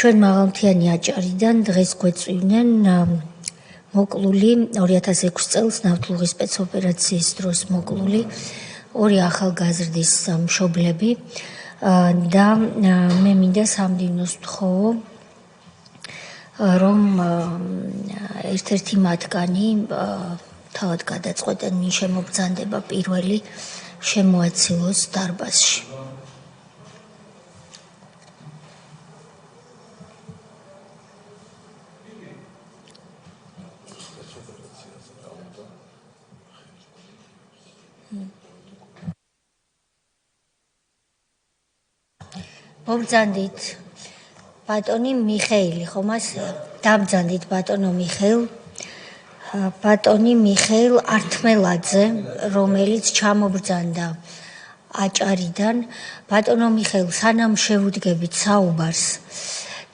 ჩვენ მაღალმთიანი აჭარიდან დღეს გვეწვივნენ მოკლული 2006 წელს ნავთლუღის სპეცოპერაციის დროს მოკლული ორი ახალგაზრდის მშობლები და მე მინდა სამდივნოს ვთხოვო რომ ერთ-ერთი მათგანი თავად გადაწყვეტენ ვინ შემოგზანდება პირველი შემოაცილოს დარბაზში. მოგზანდით ბატონი მიხეილი, ხომ ასე? დამბრძანდით ბატონო მიხეილ. ბატონი მიხეილ ართმელაძე, რომელიც ჩამობრძანდა აჭარიდან. ბატონო მიხეილ, სანამ შევუდგებით საუბარს,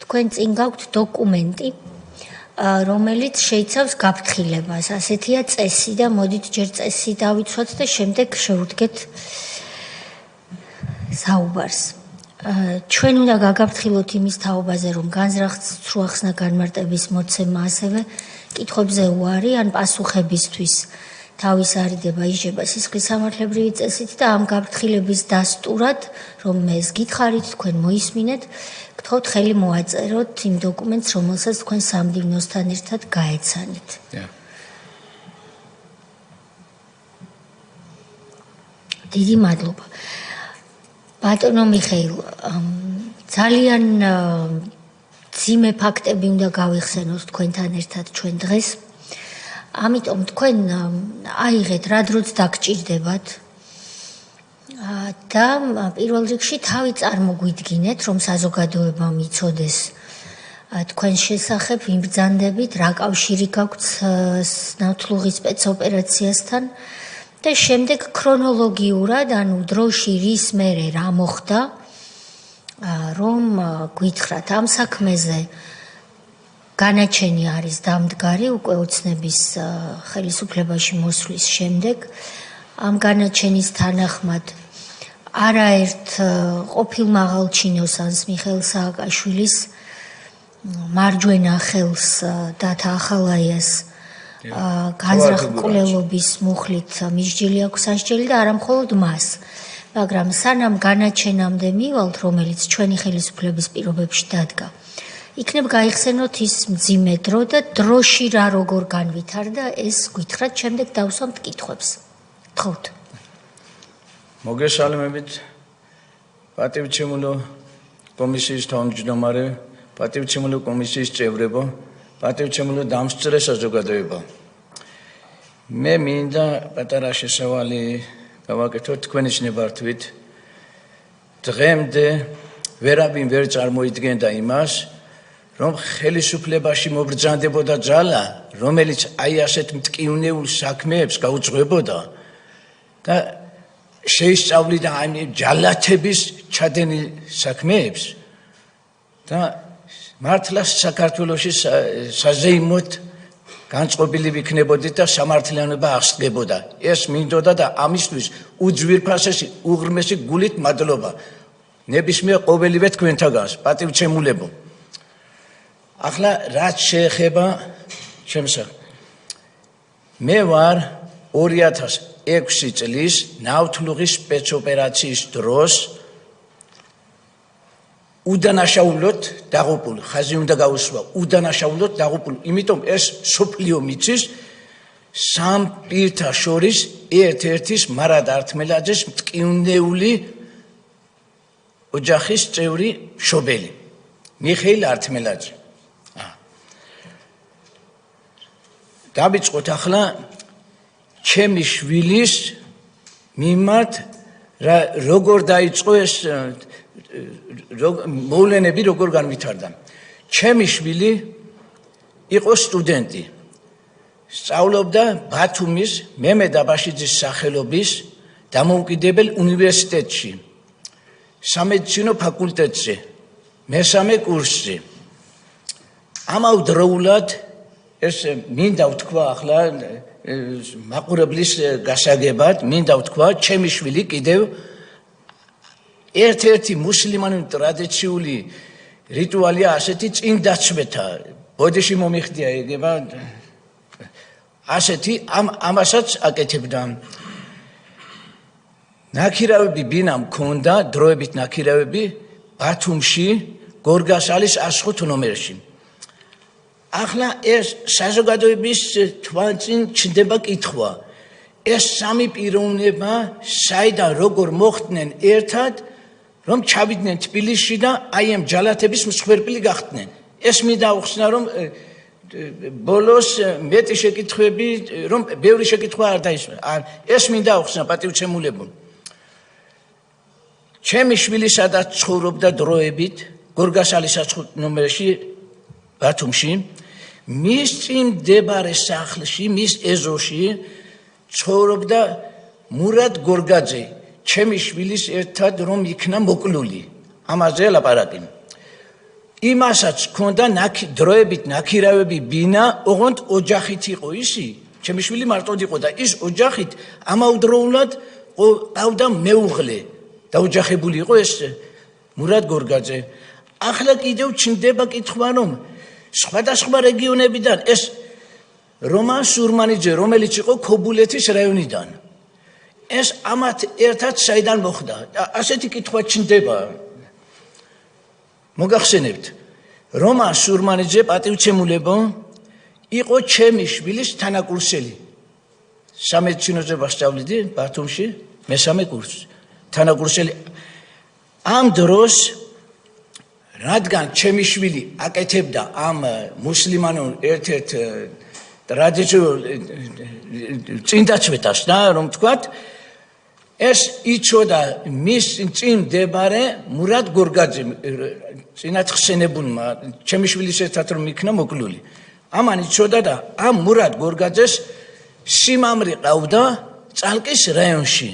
თქვენ წინ გაქვთ დოკუმენტი, რომელიც შეიცავს გაფრთხილებას. ასეთია წესი და მოდით ჯერ წესი დავიცვათ და შემდეგ შევუდგეთ საუბარს. ჩვენ უნდა გაგაფრთხილოთ იმის თაობაზე, რომ განზრახს სრუახსნა განმარტების მოცემა ასევე კითხვებზე უარი ან პასუხებისთვის თავის არიდება იჯება სისხლის სამართლებრივი წესით და ამ გაფრთხილების დასტურად, რომ მეს გითხარით, თქვენ მოისმინეთ, გთხოვთ ხელი მოაწეროთ იმ დოკუმენტს, რომელსაც თქვენ სამდივნოსთან ერთად გაეცანით. დიდი მადლობა. ბატონო მიხეილ, ძალიან ძიმე ფაქტები უნდა გავიხსენოთ თქვენთან ერთად ჩვენ დღეს. ამიტომ თქვენ აიღეთ რა დროც დაგჭირდებათ და პირველ რიგში თავი წარმოგვიდგინეთ, რომ საზოგადოებამ იცოდეს თქვენ შესახებ ვინ ბრძანდებით, რა კავშირი გაქვთ ნავთლუღის სპეცოპერაციასთან და შემდეგ ქრონოლოგიურად, ანუ დროში რის მერე რა მოხდა, რომ გითხრათ ამ საქმეზე განაჩენი არის დამდგარი უკვე ოცნების ხელისუფლებაში მოსვლის შემდეგ. ამ განაჩენის თანახმად არაერთ ყოფილ მაღალჩინოსანს მიხეილ სააკაშვილის მარჯვენა ხელს დათა ახალაიას განზრახკვლელობის მუხლით მისჯილი აქვს სასჯელი და არა მხოლოდ მას, მაგრამ სანამ განაჩენამდე მივალთ, რომელიც ჩვენი ხელისუფლების პირობებში დადგა, იქნებ გაიხსენოთ ის მძიმე დრო და დროში რა როგორ განვითარდა, ეს გითხრათ, შემდეგ დავსვამთ კითხვებს. გთხოვთ. მოგესალმებით, პატივცემულო კომისიის თავმჯდომარე, პატივცემულო კომისიის წევრებო, პატივცემულო დამსწრე საზოგადოება. მე მინდა პატარა შესავალი გავაკეთოთ თქვენის ნებართვით. დღემდე ვერავინ ვერ წარმოიდგენდა იმას, რომ ხელისუფლებაში მობრძანდებოდა ძალა, რომელიც აი ასეთ მტკივნეულ საქმეებს გაუძღვებოდა და შეისწავლიდა ამ ჯალათების ჩადენილ საქმეებს და მართლა საქართველოში საზეიმოდ განწყობილი ვიქნებოდით და სამართლიანობა აღსდგებოდა. ეს მინდოდა და ამისთვის უძვირფასესი, უღრმესი გულით მადლობა. ნებისმიერ ყოველივე თქვენთაგანს, პატივცემულებო. ახლა რაც შეეხება ჩემს მე ვარ 2006 წლის ნავთლუღის სპეცოპერაციის დროს უდანაშაულოდ დაღუპული, ხაზი უნდა გაუსვა, უდანაშაულოდ დაღუპული. იმიტომ ეს სოფლიო მიცის სამ პირთა შორის ერთ-ერთის მარად ართმელაძეს მტკივნეული ოჯახის წევრი მშობელი, მიხეილ ართმელაძე. დავიწყოთ ახლა ჩემი შვილის მიმართ როგორ დაიწყო ეს მოვლენები როგორ განვითარდა. ჩემი შვილი იყო სტუდენტი. სწავლობდა ბათუმის მემედ აბაშიძის სახელობის დამოუკიდებელ უნივერსიტეტში, სამედიცინო ფაკულტეტზე, მესამე კურსზე. ამავდროულად ეს მინდა ვთქვა ახლა მაყურებლის გასაგებად, მინდა ვთქვა, ჩემი შვილი კიდევ ერთ-ერთი მუსლიმანური ტრადიციული რიტუალია ასეთი წინდაცვეთა ბოდიში მომიხდია ეგება ასეთი ამასაც აკეთებდა ნაქირავები ბინა მქონდა დროებით ნაქირავები ბათუმში გორგასალის 105 ნომერში ახლა ეს საზოგადოების თვალწინ ჩნდება კითხვა ეს სამი პიროვნება საიდან როგორ მოხდნენ ერთად რომ ჩავიდნენ თბილისში და აი ამ ჯალათების მსხვერპლი გახდნენ ეს მინდა უხსნა რომ ბოლოს მეტი შეკითხვები რომ ბევრი შეკითხვა არ დაისვა ეს მინდა უხსნა პატივცემულებო ჩემი შვილი სადაც ცხოვრობდა დროებით გორგასალის 105 ნომერში ბათუმში მის წინ მდებარე სახლში მის ეზოში ცხოვრობდა მურად გორგაძე ჩემი შვილის ერთად რომ იქნა მოკლული ამაზე ლაპარაკი იმასაც ჰქონდა დროებით ნაქირავები ბინა ოღონდ ოჯახით იყო ისი ჩემი შვილი მარტოდ იყო და ის ოჯახით ამავდროულად ყავდა მეუღლე დაოჯახებული იყო ეს მურად გორგაძე ახლა კიდევ ჩნდება კითხვა რომ სხვადასხვა რეგიონებიდან ეს რომან სურმანიძე რომელიც იყო ქობულეთის რაიონიდან ეს ამათ ერთად საიდან მოხდა ასეთი კითხვა ჩნდება მოგახსენებთ რომან სურმანიძე პატივცემულებო იყო ჩემი შვილის თანაკურსელი სამედიცინოზე ვასწავლედი ბათუმში მესამე კურსი თანაკურსელი ამ დროს რადგან ჩემი შვილი აკეთებდა ამ მუსლიმანურ ერთ-ერთ ტრადიციულ წინდაცვეთას და რომ თქვათ ეს იცოდა მის წინ მდებარე მურად გორგაძე წინათ ხსენებულმა ჩემი შვილის ერთად რომ იქნა მოკლული ამან იცოდა და ამ მურად გორგაძეს სიმამრი ყავდა წალკის რაიონში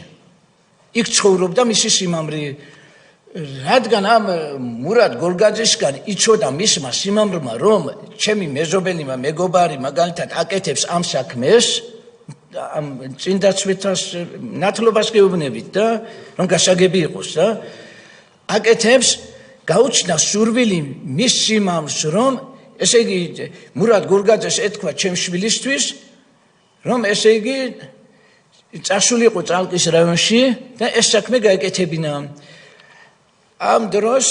იქ ცხოვრობდა მისი სიმამრი რადგან ამ მურად გორგაძესგან იცოდა მისმა სიმამრმა რომ ჩემი მეზობელმა მეგობარი მაგალითად აკეთებს ამ საქმეს ამ წინდაცვეთას ნათლობას გეუბნებით და რომ გასაგები იყოს და აკეთებს გაუჩნდა სურვილი მის სიმამრს რომ ესე იგი მურად გორგაძეს ეთქვა ჩემ შვილისთვის რომ ესე იგი წასულიყო წალკის რაიონში და ეს საქმე გაეკეთებინა ამ დროს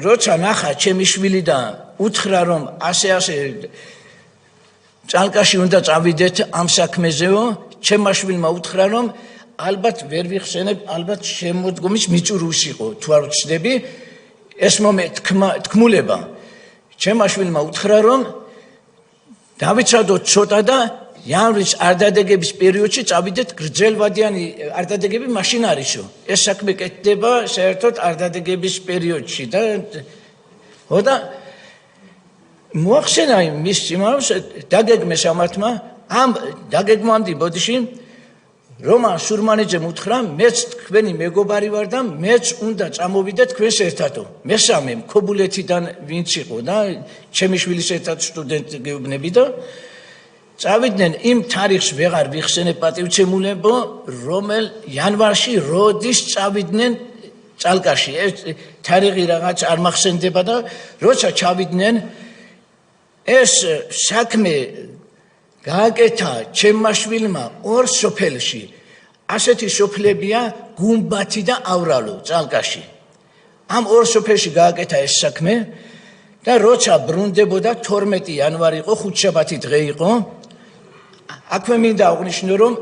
როცა ნახა ჩემი შვილი და უთხრა რომ ასე წალკაში უნდა წავიდეთ ამ საქმეზეო ჩემმა შვილმა უთხრა რომ ალბათ ვერ ვიხსენებ ალბათ შემოდგომის მიწურულს იყო თუ არ ვცდები ეს თქმულება ჩემმა შვილმა უთხრა რომ დავიცადოთ ცოტა და იანვრის არდადეგების პერიოდში წავიდეთ გრძელვადიანი არდადეგები მაშინ არისო ეს საქმე კეთდება საერთოდ არდადეგების პერიოდში და ხოდა მოახსენა მის სიმამრს დაგეგმეს ამათმა ამ დაგეგმვანდი ბოდიში რომან სურმანიძემ უთხრა მეც თქვენი მეგობარი ვარ და მეც უნდა წამოვიდეთ თქვენს ერთადო მესამე ქობულეთიდან ვინც იყო და ჩემი შვილის ერთად სტუდენტი გეუბნები და წავიდნენ იმ თარიღს ვეღარ ვიხსენებ პატივცემულებო რომელ იანვარში როდის წავიდნენ წალკაში ეს თარიღი რაღაც არ მახსენდება და როცა ჩავიდნენ ეს საქმე გააკეთა ჩემმა შვილმა ორ სოფელში ასეთი სოფლებია გუმბათი და ავრალო წალკაში ამ ორ სოფელში გააკეთა ეს საქმე და როცა ბრუნდებოდა 12 იანვარი იყო ხუთშაბათი დღე იყო აქვე მინდა აღნიშნო რომ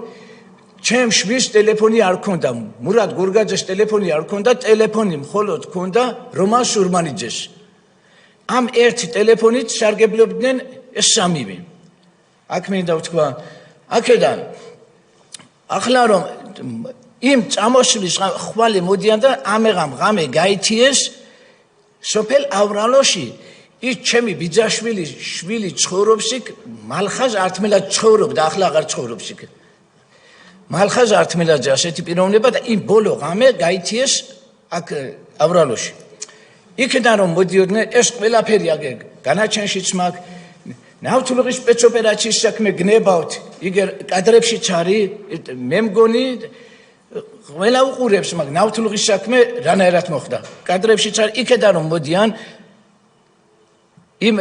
ჩემ შვილს ტელეფონი არ ქონდა მურად გორგაძეს ტელეფონი არ ქონდა ტელეფონი მხოლოდ ქონდა რომან სურმანიძეს ამ ერთი ტელეფონით სარგებლობდნენ ეს სამივე აქ მინდა ვთქვა აქედან ახლა რომ იმ წამოსვლის ხვალე მოდიან და ამეღამ ღამე გაითიეს სოფელ ავრალოში ის ჩემი ბიძაშვილი შვილი ცხოვრობს იქ მალხაზ ართმელად ცხოვრობდა ახლა აღარ ცხოვრობს იქ მალხაზ ართმელაძე ასეთი პიროვნება და იმ ბოლო ღამე გაითიეს აქ ავრალოში იქიდან რომ მოდიოდნენ ეს ყველაფერი აგე განაჩენშიც მაგ ნავთლუღის სპეცოპერაციის საქმე გნებავთ იგერ კადრებშიც არის მე მგონი ყველა უყურებს მაგ ნავთლუღის საქმე რანაირად მოხდა კადრებშიც არის იქიდან რომ მოდიან იმ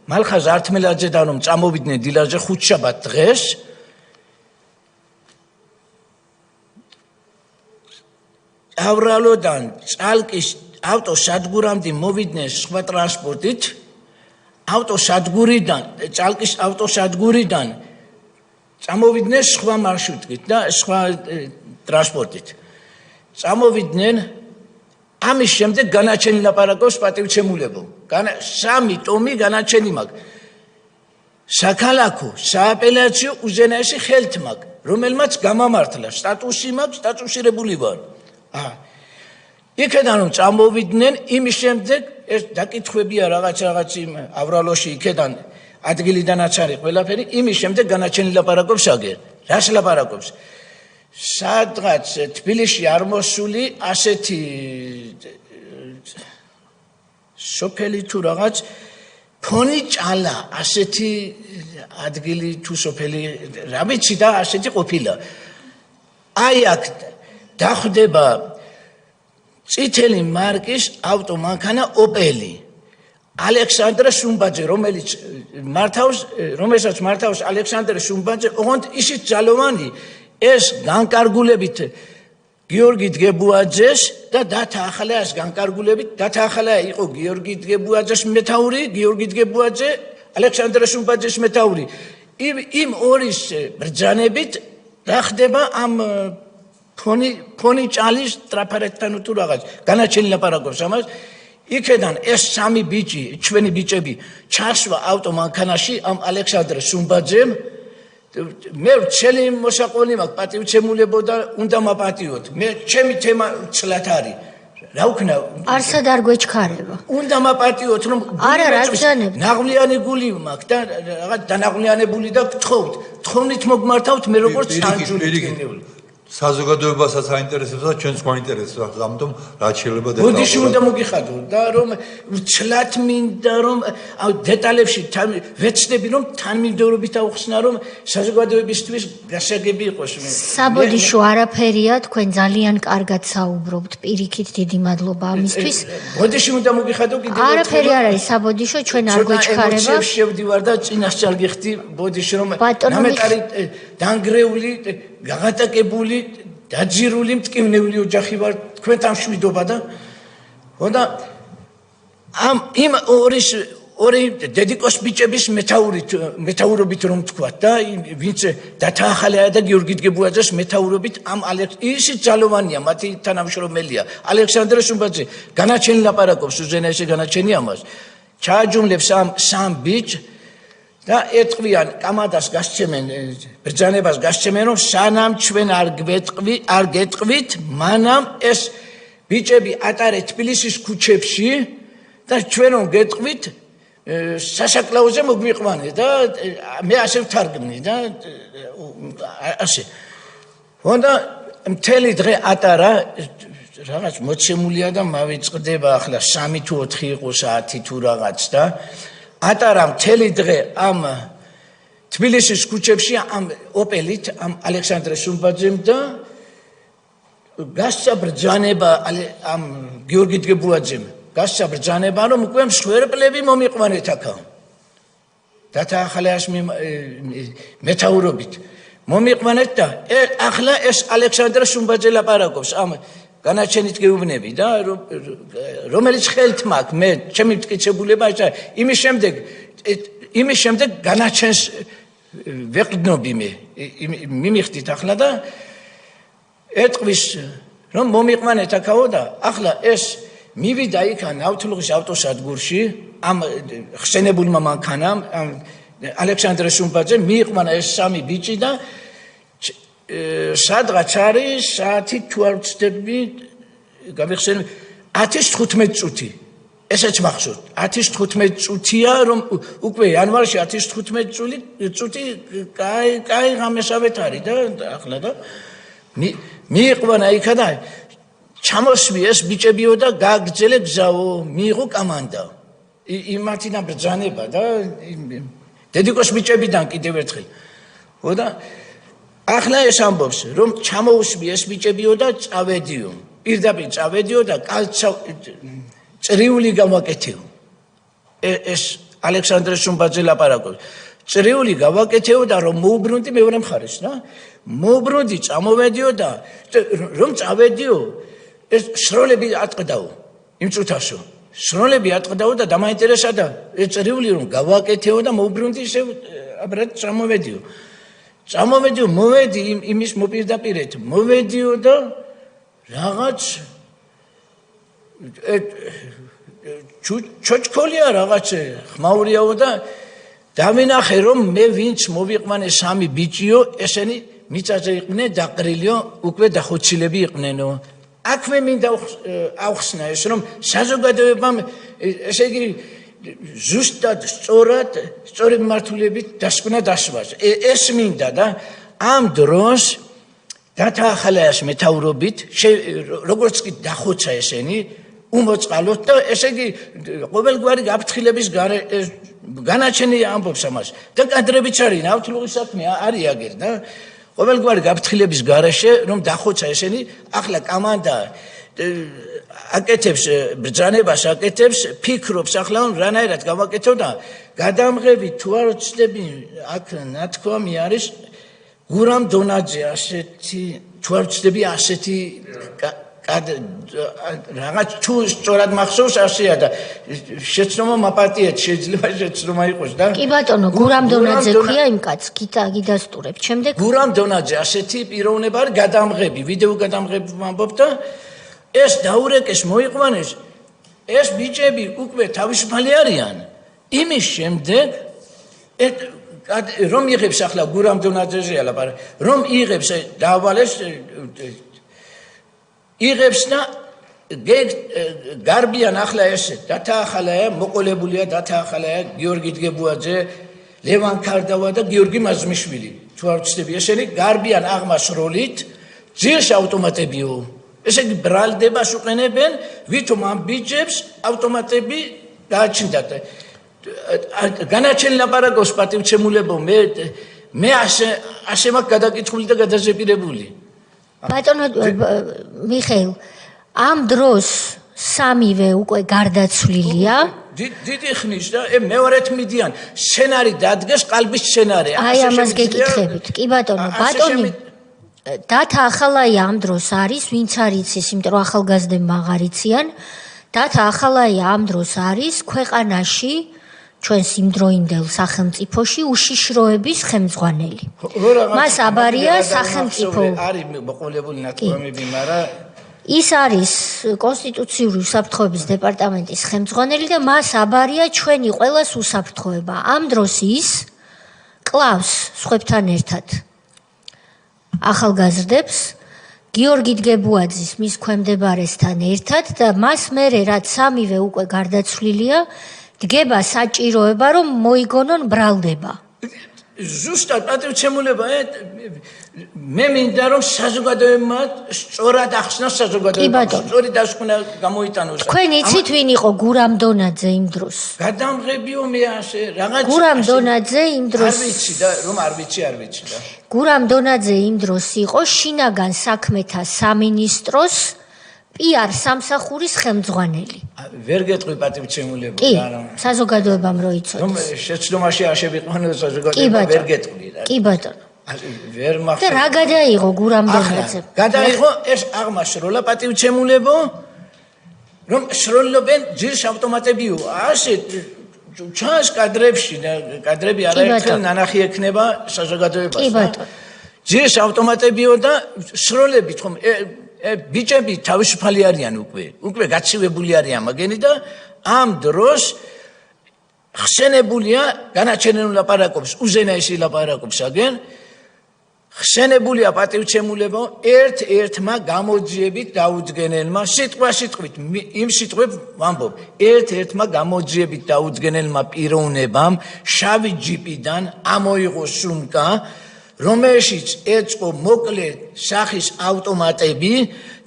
მალხაზ ართმელაძედან რომ წამოვიდნენ დილაზე ხუთშაბათ დღეს ავრალოდან წალკის ავტოსადგურამდე მოვიდნენ სხვა ტრანსპორტით ავტოსადგურიდან წალკის ავტოსადგურიდან წამოვიდნენ სხვა მარშრუტით და სხვა ტრანსპორტით წამოვიდნენ ამის შემდეგ განაჩენი ლაპარაკობს პატივცემულებო. 3 ტომი განაჩენი მაქვს. საქალაქო, სააპელაციო უზენაესი ხელთ მაქვს, რომელმაც გამამართლა სტატუსი მაქვს, სტატუსირებული ვარ. იქედან რომ წამოვიდნენ, იმის შემდეგ ეს დაკითხვებია რაღაც იმ ავრალოში იქედან ადგილიდანაც არის ყველაფერი, იმის შემდეგ განაჩენი ლაპარაკობს აგერ. რას ლაპარაკობს? სადღაც თბილისში არ მოსული ასეთი სოფელი თუ რაღაც ფონი ჭალა ასეთი ადგილი თუ სოფელი რა ვიცი და ასეთი ყოფილა აი აქ დახვდება წითელი მარკის ავტომანქანა ოპელი ალექსანდრე სუმბაძე რომელსაც მართავს ალექსანდრე სუმბაძე ოღონდ ისიც ძალოვანი ეს განკარგულებით გიორგი დგებუაძეს და დათა ახალაას განკარგულებით დათა ახალაა იყო გიორგი დგებუაძეს მეთაური გიორგი დგებუაძე ალექსანდრე სუმბაძეს მეთაური იმ ორის ბრძანებით რა ხდება ამ ფონი ჭალის ტრაფარეთთან თუ რაღაც განაჩენი ლაპარაკობს ამას იქედან ეს 3 ბიჭი ჩვენი ბიჭები ჩასვა ავტომანქანაში ამ ალექსანდრე სუმბაძემ მე ვცელი მოსაყოლი მაქვს პატივცემულებო და უნდა მაპატიოთ მე ჩემი თემა ცლათ არის რა ვქნა არსად არ გვეჩქარება უნდა მაპატიოთ რომ არა რა გზანებ ნაღვლიანი გული მაქვს და რაღაც დანაღვლიანებული და გთხოვთ თხოვნით მოგმართავთ მე როგორც სანჯული ტკინეული საზოგადოებასაც აინტერესებს და ჩვენს გვაინტერესებს ამიტომ რაც შეიძლება ბოდიში უნდა მოგიხადო და რომ ვცლათ მინდა რომ დეტალებში ვეცდები რომ თანმიმდევრობით ავხსნა რომ საზოგადოებისთვის გასაგები იყოს საბოდიშო არაფერია თქვენ ძალიან კარგად საუბრობთ პირიქით დიდი მადლობა ამისთვის ბოდიში უნდა მოგიხადო კიდევ არაფერი არ არის საბოდიშო ჩვენ არ გვეჩქარება შევდივარ და წინასწარ გიხდი ბოდიში რომ ნამეტარი დანგრეული გაღატაკებული დაძირული მტკივნეული ოჯახი ვარ თქვენთან მშვიდობა და ხონდა იმ ორი დედიკოს ბიჭების მეთაურობით რომ თქვა და ვინც დათა ახალაა და გიორგი დგებუაძეს მეთაურობით ამ ისიც ძალოვანია მათი თანამშრომელია ალექსანდრე სუმბაძე განაჩენი ლაპარაკობს უზენაესი განაჩენი ამას ჩააჯუმლებს ამ 3 ბიჭს და ეთყვიან კამადას გასცემენ ბრძანებას გასცემენ რომ სანამ ჩვენ არ გეტყვით მანამ ეს ბიჭები ატარეთ თბილისის ქუჩებში და ჩვენ რომ გეტყვით სასაკლაოზე მოგვიყვანე და მე ასე ვთარგმნი და ასე ხონდა მთელი დღე ატარა რაღაც მოცემულია და მავიწყდება ახლა 3 თუ 4 იყო საათი თუ რაღაც და ატარა მთელი დღე ამ თბილისის ქუჩებში ამ ოპელით ამ ალექსანდრე სუმბაძემ და გასცა ბრძანება ამ გიორგი დგებუაძემ გასცა ბრძანება რომ უკვე მსხვერპლები მომიყვანეთ აქა დათა ახალაას მეთაურობით მომიყვანეთ და ახლა ეს ალექსანდრე სუმბაძე ლაპარაკობს ამ განაჩენით გეუბნები და რომელიც ხელთ მაქვს მე ჩემი მტკიცებულება იმის შემდეგ განაჩენს ვეყიდნობი მე მიმიხდით ახლა და ეთყვის რომ მომიყვანეთ აქაო და ახლა ეს მივიდა იქა ნავთლუღის ავტოსადგურში ამ ხსენებულმა მანქანამ ალექსანდრე სუმბაძე მიიყვანა ეს 3 ბიჭი და სადღაც არის საათი თუ არ ვცდები გამიხსენე 10-15 წუთი ესეც მახსოვს 10-15 წუთია რომ უკვე იანვარში 10-15 წუთი კაი გამესავეთ არის და ახლა და მიიყვანა იქა და ჩამოსვი ეს ბიჭებიო და გააგრძელე გზაო მიიღო კამანდა იმათიდან ბრძანება და დედიკოს ბიჭებიდან კიდევ ერთხელ ხო და ახლა ეს ამბობს რომ ჩამოუსვი ეს ბიჭებიო და წავედიო პირდაპირ წავედიო და კალცა წრიული გამაკეთეო ეს ალექსანდრე შუმბაძე ლაპარაკობს. წრიული გავაკეთეოდა რომ მოუბრუნდი მეორე მხარეს რა. მოუბრუნდი წამოვედიო და რომ წავედიო ეს შროლები ატყდაო იმ წუთაშო. შროლები ატყდაო და დამაინტერესა და ეს წრიული რომ გავაკეთეო და მოუბრუნდი ისე აბრად წამოვედიო. წამოვედიო მოვედი იმის მოპირდაპირეთ მოვედიო და რაღაც ჩოჩქოლია რაღაც ხმაურიაო და დავინახე რომ მე ვინც მოვიყვანე სამი ბიჭიო ესენი მიწაზე იყვნენ დაყრილიო უკვე დახოცილები იყვნენო აქვე მინდა ავხსნა ეს რომ საზოგადოებამ ესე იგი ზუსტად სწორი მართულებით დასკვნა დასვას ეს მინდა და ამ დროს დათაახალა ეს მეთაურობით როგორც კი დახოცა ესენი უმოწყალოთ და ესე იგი ყოველგვარი გაფრთხილების განაჩენი ამბობს ამას და კადრებიც არის ნავთლუღის საქმე არის აგერ და ყოველგვარი გაფრთხილების გარეშე რომ დახოცა ესენი ახლა კამანდა აკეთებს ბრძანებას აკეთებს ფიქრობს ახლა რანაირად გავაკეთო და გადამღები თუ არ ვწდები აქ ნათქვამი არის გურამ დონაძე ასეთი თუ არ ვწდები ასეთი რაღაც თუ სწორად მახსოვს ასეა და შეცდომა მაპატიეთ შეიძლება შეცდომა იყოს და კი ბატონო გურამ დონაძე ქვია იმ კაცს გიდასტურებ შემდეგ გურამ დონაძე ასეთი პიროვნება არის გადამღები ვიდეო გადამღები ვამბობ და ეს დაურეკეს მოიყვანეს ეს ბიჭები უკვე თავისუფალი არიან იმის შემდეგ რომ იღებს ახლა გურამ დონაძეზე ლაპარაკი რომ იღებს დავალეს იღებს და გარბიან ახლა ეს დათაახალაა მოყოლებულია დათაახალაა გიორგი დგებუაძე ლევან ქარდავა და გიორგი მაზმიშვილი თუ არ ვწდები ესენი გარბიან აღმასროლით ძირს ავტომატებიო ესე იგი ბრალდებას უყენებენ ვითომ ამ ბიჭებს ავტომატები გააჩნდათ განაჩენი ლაპარაკობს პატივცემულებო მე ასე მაქვს გადაკითხული და გადაზეპირებული ბატონო მიხეილ ამ დროს სამივე უკვე გარდაცვლილია დიდი ხნის და მეორეთ მიდიან სცენარი დადგეს ყალბის სცენარი აი ამას გეკითხებით კი ბატონო ბატონი დათაახალაია ამ დროს არის ვინც არ იცის იმიტომ რომ ახალგაზრდები აღარ იციან დათაახალაია ამ დროს არის ქვეყანაში ჩვენ სიმდროინდელ სახელმწიფოში უშიშროების ხელმძღვანელი. მას აბარია სახელმწიფო არის მოყოლებული ნათქვამები, მაგრამ ის არის კონსტიტუციური უსაფრთხოების დეპარტამენტის ხელმძღვანელი და მას აბარია ჩვენი ყველას უსაფრთხოება. ამ დროს ის კლავს სხვებთან ერთად ახალგაზრდებს გიორგი დგებუაძის მის ქვემდებარესთან ერთად და მას მერე რაც სამივე უკვე გარდაცვლილია დგება საჭიროება რომ მოიგონონ ბრალდება. ზუსტად პატივცემულება მე მინდა რომ საზოგადოებმა სწორად ახსნას საზოგადოებას სწორი დასკვნა გამოიტანოს. თქვენ იცით ვინ იყო გურამ დონაძე იმ დროს? გადამღებიო მე ასე რაღაც გურამ დონაძე იმ დროს არ ვიცი და რომ არ ვიცი და გურამ დონაძე იმ დროს იყო შინაგან საქმეთა სამინისტროს PR სამსახურის ხელმძღვანელი. ვერ გეტყვი პატივცემულება რა. საზოგადოებამ რო იცოდეს. რომ შეცდომაში აღშევიყვანო საზოგადოება ვერ გეტყვი რა. კი ბატონო. ვერ მახსოვს. და რა გადაიღო გურამ დონაძე? გადაიღო ეს აღმასროლა პატივცემულებო რომ სროლებენ ძირს ავტომატებიო. ასე ჩანს კადრებში და კადრები არაერთხელ ნანახი ექნება საზოგადოებას. კი ბატონო. ძირს ავტომატებიო და სროლებით ხომ ბიჭები თავისუფალი არიან უკვე გაცივებული არიან მაგენი და ამ დროს ხსენებულია განაჩენილ ლაპარაკობს უზენაესი ლაპარაკობს აგენ ხსენებულია პატივცემულებო ერთ-ერთმა გამოძიებით დაუდგენელმა სიტყვით იმ სიტყვებს ვამბობ ერთ-ერთმა გამოძიებით დაუდგენელმა პიროვნებამ შავი ჯიპიდან ამოიღო სუმკა რომელშიც ეწყო მოკლე სახის ავტომატები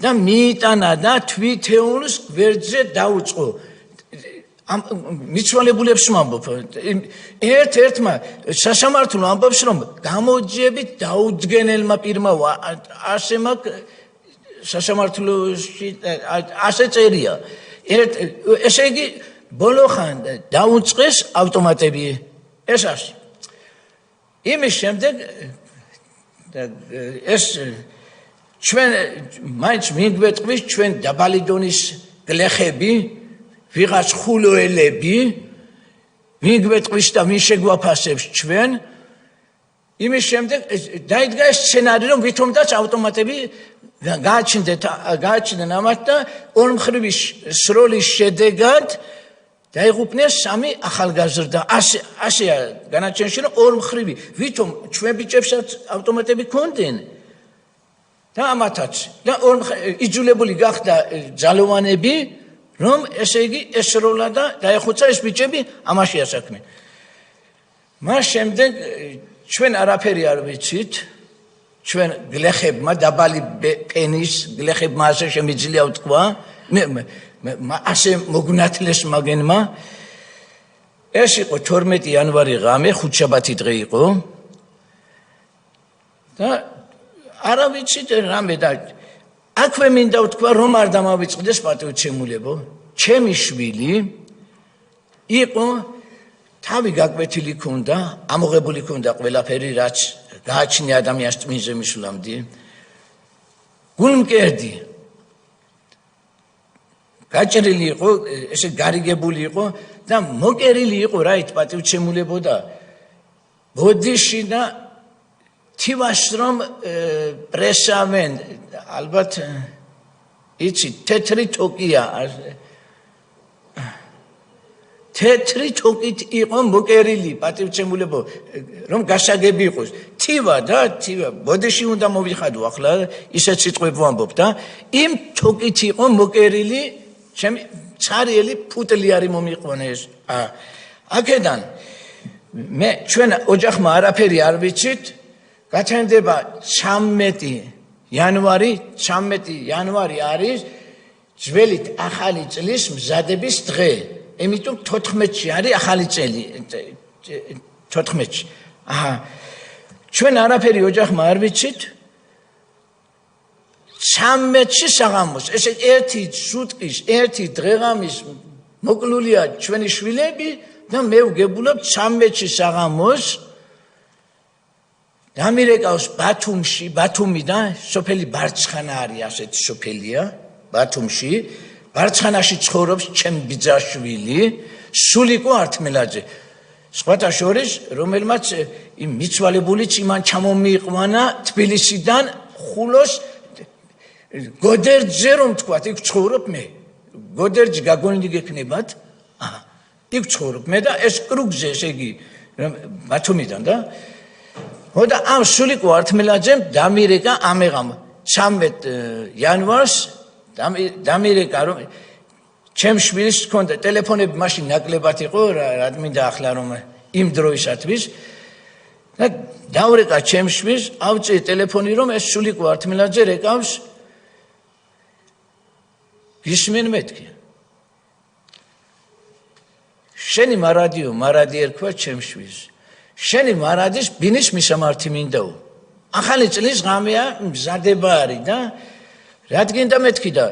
და მიიტანა და თვითეულს გვერდზე დაუწყო. მიცვალებულებს ვამბობ. ერთ-ერთმა სასამართლო ამბობს რომ გამოძიებით დაუდგენელმა პირმა ასე მაქვს სასამართლოში ასე წერია. ესე იგი ბოლოხან დაუწყეს ავტომატები ეს არის იმის შემდეგ ეს ჩვენ მაინც მიგვეტყვის ჩვენ დაბალი დონის გლეხები ვიღაც ხულოელები მიგვეტყვის და მის შეგვაფასებს ჩვენ იმის შემდეგ დაიდგა ეს სცენარი რომ ვითომაც ავტომატები გააჩნდნენ ამათ და ორმხრივი სროლის შედეგად დაიღუპნენ 3 ახალგაზრდა ასეა განაჩენში რომ ორმხრივი ვითომ ჩვენ ბიჭებსაც ავტომატები ქონდნენ და ამათაც და იძულებული გახდა ძალოვანები რომ ესე იგი ესროლა და დაეხუცა ეს ბიჭები ამაში ასაქმენ მას შემდეგ ჩვენ არაფერი არ ვიცით ჩვენ გლეხებმა დაბალი პენის გლეხებმა ასე შემიძლია ვთქვა ასე მოგნათლეს მაგენმა ეს იყო 12 იანვარი ღამე ხუთშაბათი დღე იყო და არა ვიცით რამე და აქვე მინდა ვთქვა რომ არ დამავიწყდეს პატივცემულებო ჩემი შვილი იყო თავი გაკვეთილი ქონდა ამოღებული ქონდა ყველაფერი რაც გააჩნია ადამიანს წმინზე მისვლამდე გულმკერდი გაჭრილი იყო ესე გარიგებული იყო და მოკერილი იყო რაით პატივცემულებო და ბოდიში და თივას რომ პრესავენ ალბათ იცი თეთრი თოკია თეთრი თოკით იყო მოკერილი პატივცემულებო რომ გასაგები იყოს თივა ბოდიში უნდა მოვიხადო ახლა ისეთ სიტყვებს ვამბობ და იმ თოკით იყო მოკერილი ჩემი ცარიელი ფუტლი არის მომიყვანეს აქედან მე ჩვენ ოჯახმა არაფერი არ ვიცით გათენდება 13 იანვარი არის ძველით ახალი წლის მზადების დღე იმიტომ 14-ში არის ახალი წელი 14-ში ჩვენ არაფერი ოჯახმა არ ვიცით 13-ში საღამოს ესე ერთი სუტყის ერთი დღეღამის მოკლულია ჩვენი შვილები და მე ვგებულობ 13-ში საღამოს დამირეკავს ბათუმიდან სოფელი ბარცხანა არის ასეთი სოფელია ბათუმში ბარცხანაში ცხოვრობს ჩემი ბიძაშვილი სულიკო ართმელაძე სხვათა შორის რომელმაც იმ მიცვალებულიც იმან ჩამომიყვანა თბილისიდან ხულოს გოდერძე რომ თქვათ იქ ცხოვრობ მე გოდერძი გაგონილი გექნებათ იქ ცხოვრობ მე და ეს კრუგზე ესე იგი ბათუმიდან და ხოდა ამ სულიკო ართმელაძემ დამირეკა ამეღამ 13 იანვარს დამირეკა რომ ჩემ შვილის ჰქონდა ტელეფონები მაშინ ნაკლებად იყო რა მინდა ახლა რომ იმ დროისათვის და დავრეკა ჩემ შვილს ავწი ტელეფონი რომ ეს სულიკო ართმელაძე რეკავს გისმენ მეთქი შენი მარადი ერქვა ჩემ შვილს შენი მარადის ბინის მისამართი მინდაო ახალი წლის ღამეა მზადება არის და რადგან მეთქი და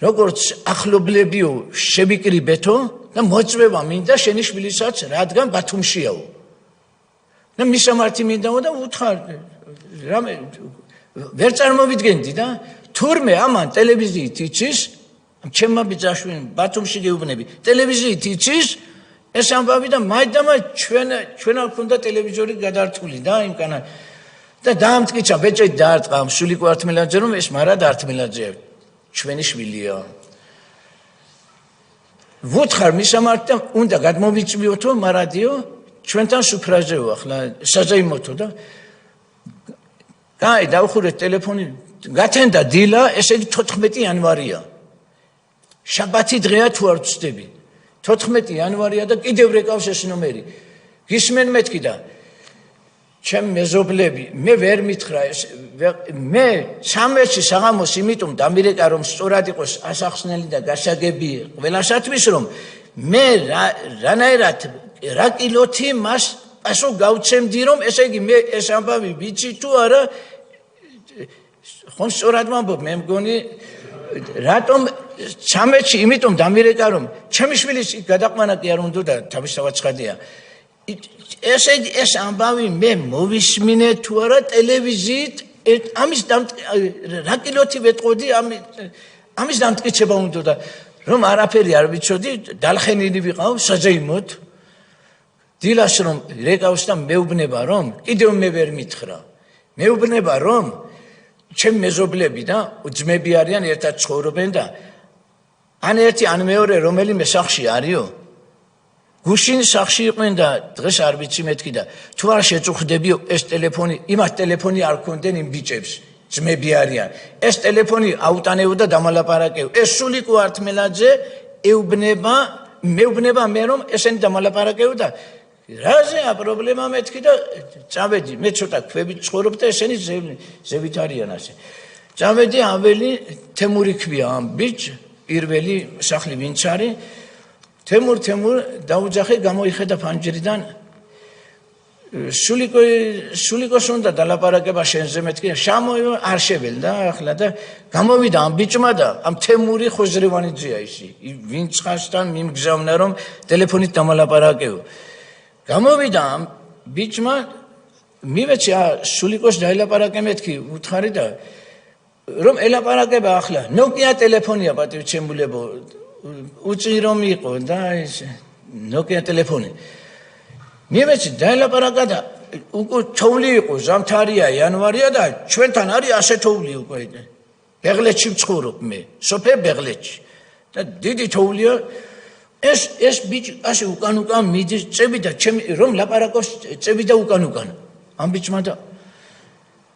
როგორც ახლობლებიო შევიკრიბეთო და მოწვევა მინდა შენი შვილისაც რადგან ბათუმშიაო და მისამართი მინდაო და უთხარ რამე ვერ წარმოვიდგენდი და თურმე ამან ტელევიზიით იცის ჩემმა ბიძაშვილს ბათუმში გეუბნები ტელევიზიით იცის ეს ამბავი და მაიდამა ჩვენ არ ქონდა ტელევიზორი გადართული და იმკანა და დაამტკიცა ბეჭედი დაარტყა სულიკო ართმელაძე რომ ეს მარად ართმელაძეა ჩვენი შვილია ვუთხარ მისამართი და უნდა გადმოვიწვიოთო მარადიო ჩვენთან სუფრაზეო ახლა საზეიმოთო და გაი დავხურეთ ტელეფონი გათენდა დილა ესე იგი 14 იანვარია შაბათი დღეა თუ არ ვწდები 14 იანვარია და კიდევ რეკავს ეს ნომერი გისმენ მეთქი და ჩემ მეზობლები მე ვერ მითხრა ეს მე 13-ში საღამოს იმიტომ დამირეკა რომ სწორად იყოს ასახსნელი და გასაგები ყველასათვის რომ მე რანაირად რა კილოთი მას პასუხ გავცემდი რომ ესე იგი მე ეს ამბავი ვიცი თუ არა ხომ სწორად ვამბობ მე მგონი რატომ ცამეტში იმიტომ დამირეკა რომ ჩემი შვილის გადაყვანა კი არ უნდა და თავისთავად ცხადია ესე ეს ამბავი მე მოვისმინე თუ არა ტელევიზიით ამის რა კილოთი ვეტყოდი ამის დამტკიცება უნდა და რომ არაფერი არ ვიცოდი დალხენილი ვიყავ საზეიმოდ დილას რომ რეკავს და მეუბნება რომ კიდევ მე ვერ მითხრა მეუბნება რომ ჩემი მეზობლები და ძმები არიან ერთად ცხოვრობენ და ან ერთი ან მეორე რომელიმე სახში არისო გუშინ სახში იყვნენ და დღეს არ ვიცი მეთქი და თუ არ შეწუხდებიო ეს ტელეფონი იმათ ტელეფონი არ ქონდენ იმ ბიჭებს ძმები არიან ეს ტელეფონი აუტანეო და დამალაპარაკეო ეს სულიკო ართმელაძე მეუბნება მე რომ ესენი დამალაპარაკეო და რაზეა პრობლემა მეთქი და წავედი მე ცოტა ქვებით ცხოვრობ და ესენი ზევით არიან ასე წავედი აველი თემური ქვია ამ ბიჭ პირველი სახლი ვინც არის თემურ დაუძახე გამოიხედა ფანჯრიდან სულიკოს უნდა დალაპარაკება შენზე მეთქი შამოიო არ შეվել და ახლა და გამოვიდა ამ ბიჭმა და ამ თემური ხოზრევანიძეა ისი ვინც ხასთან მიმგზავნა რომ ტელეფონით დამალაპარაკეო გამოვიდა ამ ბიჭმა მივეცი სულიკოს დაელაპარაკე მეთქი უთხარი და რომ ელაპარაკება ახლა ნოკია ტელეფონია პატივცემულებო უწი რომ იყო და ეს ნოკია ტელეფონი მივეცი დაელაპარაკა და უკვე თოვლი იყო ზამთარია იანვარია და ჩვენთან არის ასე თოვლი უკვე ბეღლეთში ვცხოვრობ მე სოფე ბეღლეთში და დიდი თოვლია ეს ბიჭი ასე უკან მიდის წები და ჩემი რომ ლაპარაკობს წები და უკან ამ ბიჭმა და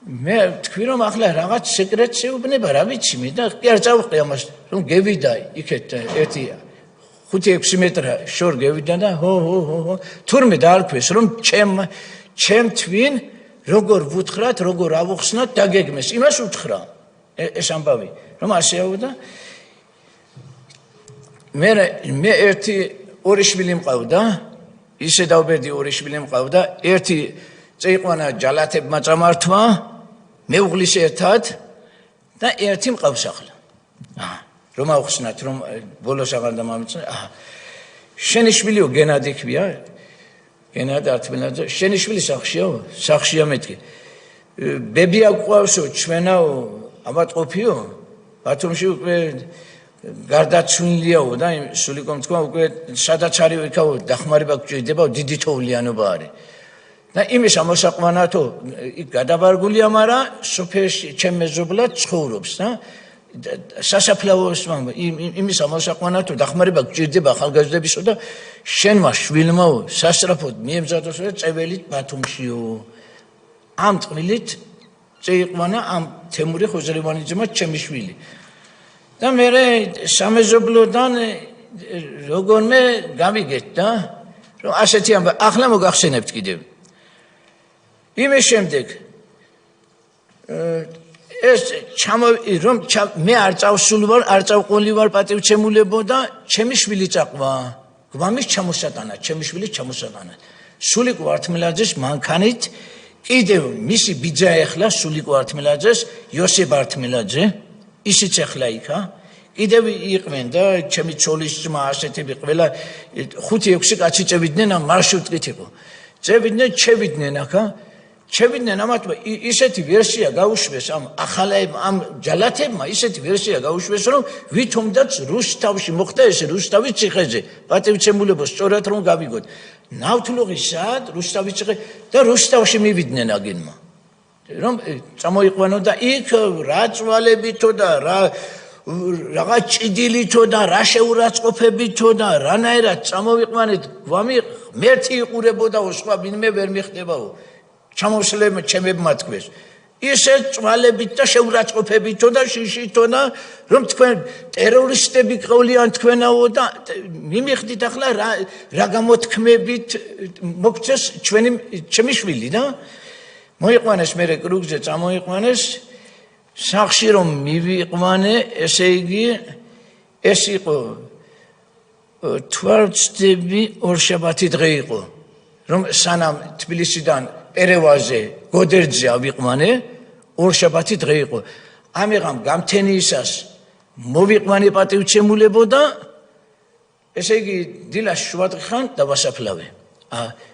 მე თქვი რომ ახლა რაღაც სეკრეტს ეუბნება რა ვიცი მე და კი არ წავყე ამას რომ გევიდა იქეთ ერთი 5-6 მეტრა შორ გევიდა და ჰო თურმე დაარქვეს რომ ჩემ თვინ როგორ ვუთხრათ როგორ ავუხსნათ დაგეგმეს იმას უთხრა ეს ამბავი რომ ასეაო და მე ერთი ორი შვილი მყავდა ისე დავბერდი ორი შვილი მყავდა ერთი წეიყვანა ჯალათებმა წამართვა მეუღლის ერთად და ერთი მყავს ახლა რომ ავხსნათ რომ ბოლოს აღარ დამამიწყე შენი შვილიო გენადი ქვია გენადი ართმელაძე შენი შვილი სახშია მეთქი ბებია გვყავსო ჩვენაო აბატყოფიო ბათუმში უკვე გარდაცვლილიაო და სულიკომ თქვა უკვე სადაც არის იქაო დახმარება გჭირდება დიდი თოვლიანობა არის და იმის ამოსაყვანათო იქ გადაბარგულია მაგრამ სოფელში ჩემ მეზობლად ცხოვრობს და სასაფლაოს იმის ამოსაყვანათო დახმარება გჭირდება ახალგაზრდებისო და შენმა შვილმაო სასწრაფოდ მიემზადოს და წეველით ბათუმშიო ამ წყვილით წეიყვანა ამ თემური ხოზრევანიძემა ჩემი შვილი და მე სამეზობლოდან როგორმე გავიგეთ და რომ ასეთი ამბავი ახლა მოგახსენებთ კიდევ იმის შემდეგ ეს რომ მე არ წავსული ვარ არ წავყოლი ვარ პატივცემულებო და ჩემი შვილი წაყვა გვამის ჩამოსატანა ჩემი შვილის ჩამოსატანა სულიკო ართმელაძეს მანქანით კიდევ მისი ბიძა ეხლა სულიკო ართმელაძეს იოსებ ართმელაძე ისიც ახლა იქა კიდევ იყვნენ და ჩემი ცოლის ძმა ასეთები ყველა 5-6 კაცი წევიდნენ ამ მარშრუტით იყო წევიდნენ ჩევიდნენ ახლა ჩევიდნენ ამათმა ისეთი ვერსია გაუშვეს ამ ახალაებმა ამ ჯალათებმა ისეთი ვერსია გაუშვეს რომ ვითომდაც რუსთავში მოხდა ეს რუსთავის ციხეზე პატივცემულებო სწორად რომ გავიგოთ ნავთლუღისად რუსთავის ციხე და რუსთავში მივიდნენ აგენმა რომ წამოიყვანო და იქ რა წვალებითო და რა ჭიდილითო და რა შეურაცხყოფებითო და რანაირად წამოვიყვანეთ გვამი ღმერთი იყურებოდაო სხვა ვინმე ვერ მიხდებაო ჩამოსლებ ჩემებმა თქვეს ისე წვალებით და შეურაცხყოფებითო და შიშითო და რომ თქვენ ტერორისტები ყოლიან თქვენაო და მიმიხდით ახლა რა გამოთქმებით მოგწეს ჩემი შვილი და მოიყვანეს მე კრუგზე წამოიყვანეს სახში რომ მივიყვანე ესე იგი ეს იყო თვალწდები ორშაბათი დღე იყო რომ სანამ თბილისიდან ერევაზე გოდერძე ავიყვანე ორშაბათი დღე იყო ამიღამ გამთენიისას მოვიყვანე პატივცემულებო და ესე იგი დილას შუადღიდან დავასაფლავე.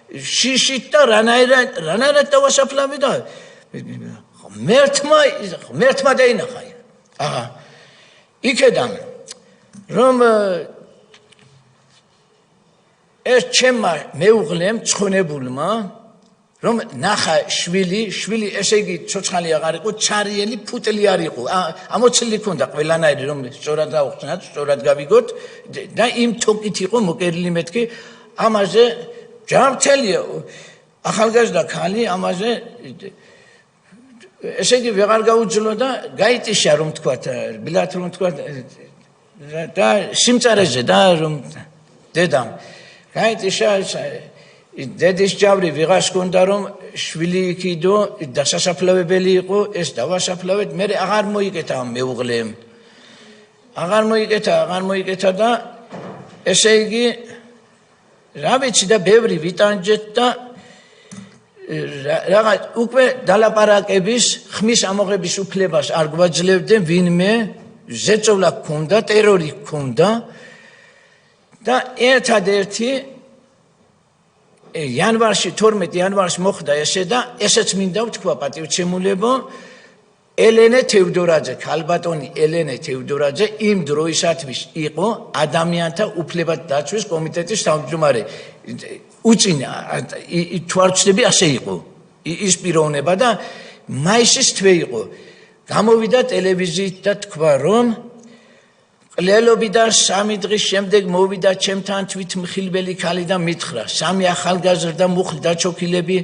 შიშით და რანაირად დავასაფლავე და მერთმა დაინახა. იქედან რომ ეს ჩემმა მეუღლემ ცხონებულმა რომ ნახა შვილი ესე იგი ცოცხალი აღარ იყო, ჩარიელი ფუტლი არ იყო. ამოცილი ქონდა ყველანაირი რომ სწორად დავხსნათ, სწორად გავიგოთ და იმ თოკით იყო მოკერილი მეთქი. ამაზე ჯამთელია ახალგაზრდა ქალი ამაზე ესე იგი ვეღარ გაუძლო და გაიტიშა რომ თქვათ, ბილათ რომ თქვათ და სიმწარეზე და რომ დედამ გაიტიშა დედის ჯავრი ვიღას კონდა რომ შვილი იქიდო დასასაფლავებელი იყო ეს დავასაფლავეთ მე აღარ მოიკეთა მეუღლემ აღარ მოიკეთა და ესე იგი რა ვიცი და ბევრი ვიტანჯეთ და რაღაც უკვე დალაპარაკების ხმის ამოღების უფლებას არ გვაძლევდნენ ვინმე ზეწოლა გქონდა ტერორი გქონდა და ერთადერთი იანვარში 12 იანვარში მოხდა ესე და ესეც მინდა ვთქვა პატივცემულებო ელენე თევდორაძე ქალბატონი ელენე თევდორაძე იმ დროისათვის იყო ადამიანთა უფლებათა დაცვის კომიტეტის თავმჯდომარე უწინა თვარჩები ასე იყო ის პიროვნება და მაისის თვე იყო გამოვიდა ტელევიზიით და თქვა რომ ყლელობიდან 3 დღის შემდეგ მოვიდა ჩემთან თვითმხილველი ქალი და მითხრა 3 ახალგაზრდა მუხლ დაჩოქილები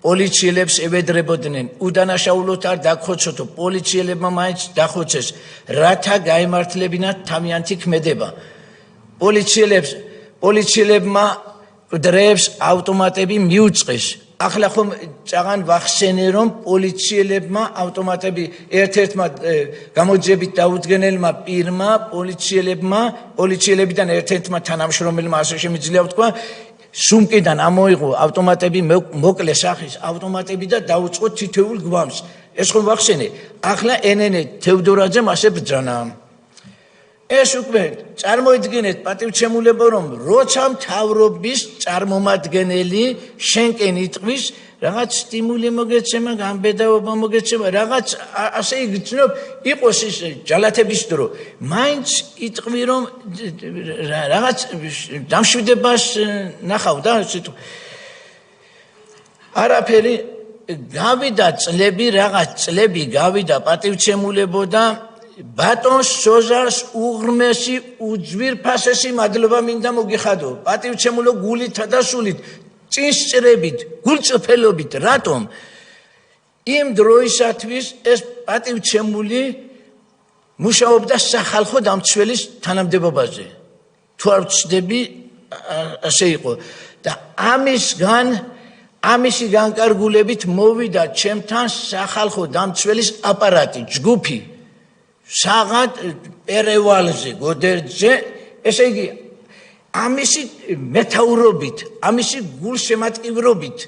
პოლიციელებს ევედრებოდნენ უდანაშაულოდ არ დაგხოცოთო პოლიციელებმა მაინც დახოცეს რათა გაემართლებინათ თავიანთი ქმედება პოლიციელებმა დროებს ავტომატები მიუწყეს ახლა ხომ წაღან ვახსენე რომ პოლიციელებმა ავტომატები ერთ-ერთმა გამოძიებით დაუდგენელმა პირმა პოლიციელებიდან ერთ-ერთმა თანამშრომელმა ასე შემიძლია ვთქვა სუმკიდან ამოიღო ავტომატები მოკლე სახის ავტომატები და დაუწყო თითოეულ გვამს ეს ხომ ვახსენე ახლა ელენე თევდორაძემ ასე ბრძანა ეს უკვე წარმოიდგინეთ პატივცემულებო რომ როცა მთავრობის წარმომადგენელი შენკენ იტყვის რაღაც სტიმული მოგეცემა გამბედაობა მოგეცემა რაღაც ასე იგრძნობ იყოს ის ჯალათების დრო მაინც იტყვი რომ რაღაც დამშვიდებას ნახავ და არაფერი გავიდა წლები გავიდა პატივცემულებო და ბატონს სოზარს უღრმესი უძვირფასესი მადლობა მინდა მოგიხადო პატივცემულო გულითა და სულით წინსწრებით გულწრფელობით რატომ იმ დროისათვის ეს პატივცემული მუშაობდა სახალხო დამცველის თანამდებობაზე თუ არ ვწდები ასე იყო და ამისი განკარგულებით მოვიდა ჩემთან სახალხო დამცველის აპარატი ჯგუფი საღად პერევალზე გოდერძე ესე იგი ამისი მეთაურობით ამისი გულშემატკივრობით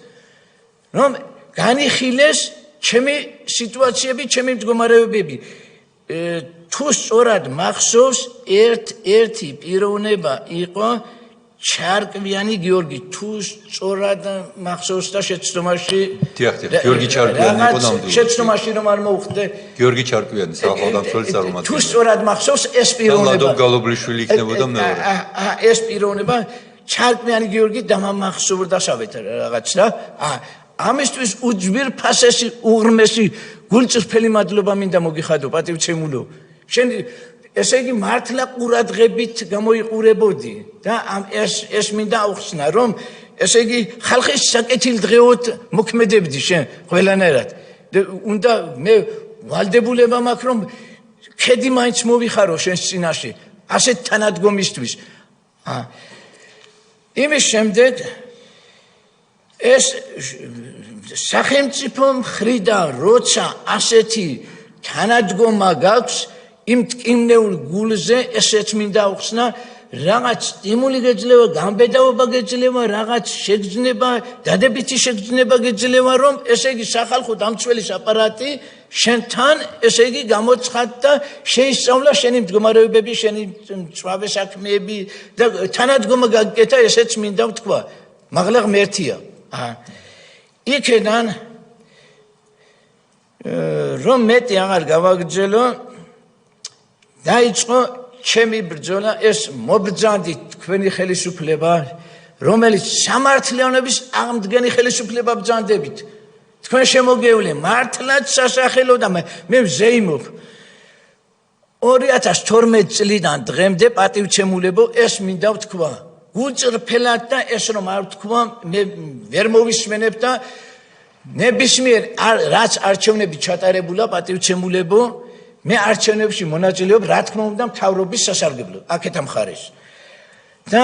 რომ განიხილეს ჩემი სიტუაციები ჩემი მდგომარეობები თუ სწორად მახსოვს ერთი პიროვნება იყო ჩარკვიანი გიორგი თუ სწორად მახსოვს და შეცდომაში გიორგი ჩარკვიანი იყო ნამდვილად შეცდომაში რომ არ მოუხდე გიორგი ჩარკვიანი სახალხო დამცველის წარმომადგენელი თუ სწორად მახსოვს ეს პიროვნება ლადო გალობლიშვილი იქნებოდა მეორე ეს პიროვნება ჩარკვიანი გიორგი დამამახსოვრდასავეთ რაღაც და ამისთვის უძვირფასესი უღრმესი გულწრფელი მადლობა მინდა მოგიხადო პატივცემულო შენ ესე იგი მართლა ყურადღებით გამოიყურებოდი და ეს მინდა ავხსნა რომ ესე იგი ხალხის საკეთილდღეოდ მოქმედებდი შენ ყველანაირად უნდა მე ვალდებულება მაქვს რომ ქედი მაინც მოვიხარო შენს წინაშე ასეთ თანადგომისთვის იმის შემდეგ ეს სახელმწიფო მხრიდან როცა ასეთი თანადგომა გაქვს იმ ტკივნეულ გულზე ესეც მინდა ავხსნა რაღაც სტიმული გეძლევა, გამბედაობა გეძლევა, რაღაც შეგრძნება, დადებითი შეგრძნება გეძლევა, რომ ესე იგი სახალხო დამცველის აპარატი შენთან ესე იგი გამოცხადდა, შეისწავლა შენი მდგომარეობები, შენი მწვავე საქმეები და თანადგომა გაგკეთა, ესეც მინდა ვთქვა. მაღლა ღმერთია. იქიდან რომ მეტი აღარ გავაგრძელო, დაიწყო ჩემი ბრძოლა, ეს მობრძანდი თქვენი ხელისუფლება, რომელიც სამართლიანობის აღმდგენი ხელისუფლება ბრძანდებით. თქვენ შემოგევლე მართლაც სასახელო და მე ვზეიმობ. 2012 წლიდან დღემდე პატივცემულებო, ეს მინდა ვთქვა. გულწრფელად და ეს რომ არ ვთქვა, მე ვერ მოვისმენებ და ნებისმიერ რაც არჩევნები ჩატარებულა პატივცემულებო, მე არჩევნებში მონაწილეობ, რა თქმა უნდა, მთავრობის სასარგებლოდ, აქეთა მხარეს. და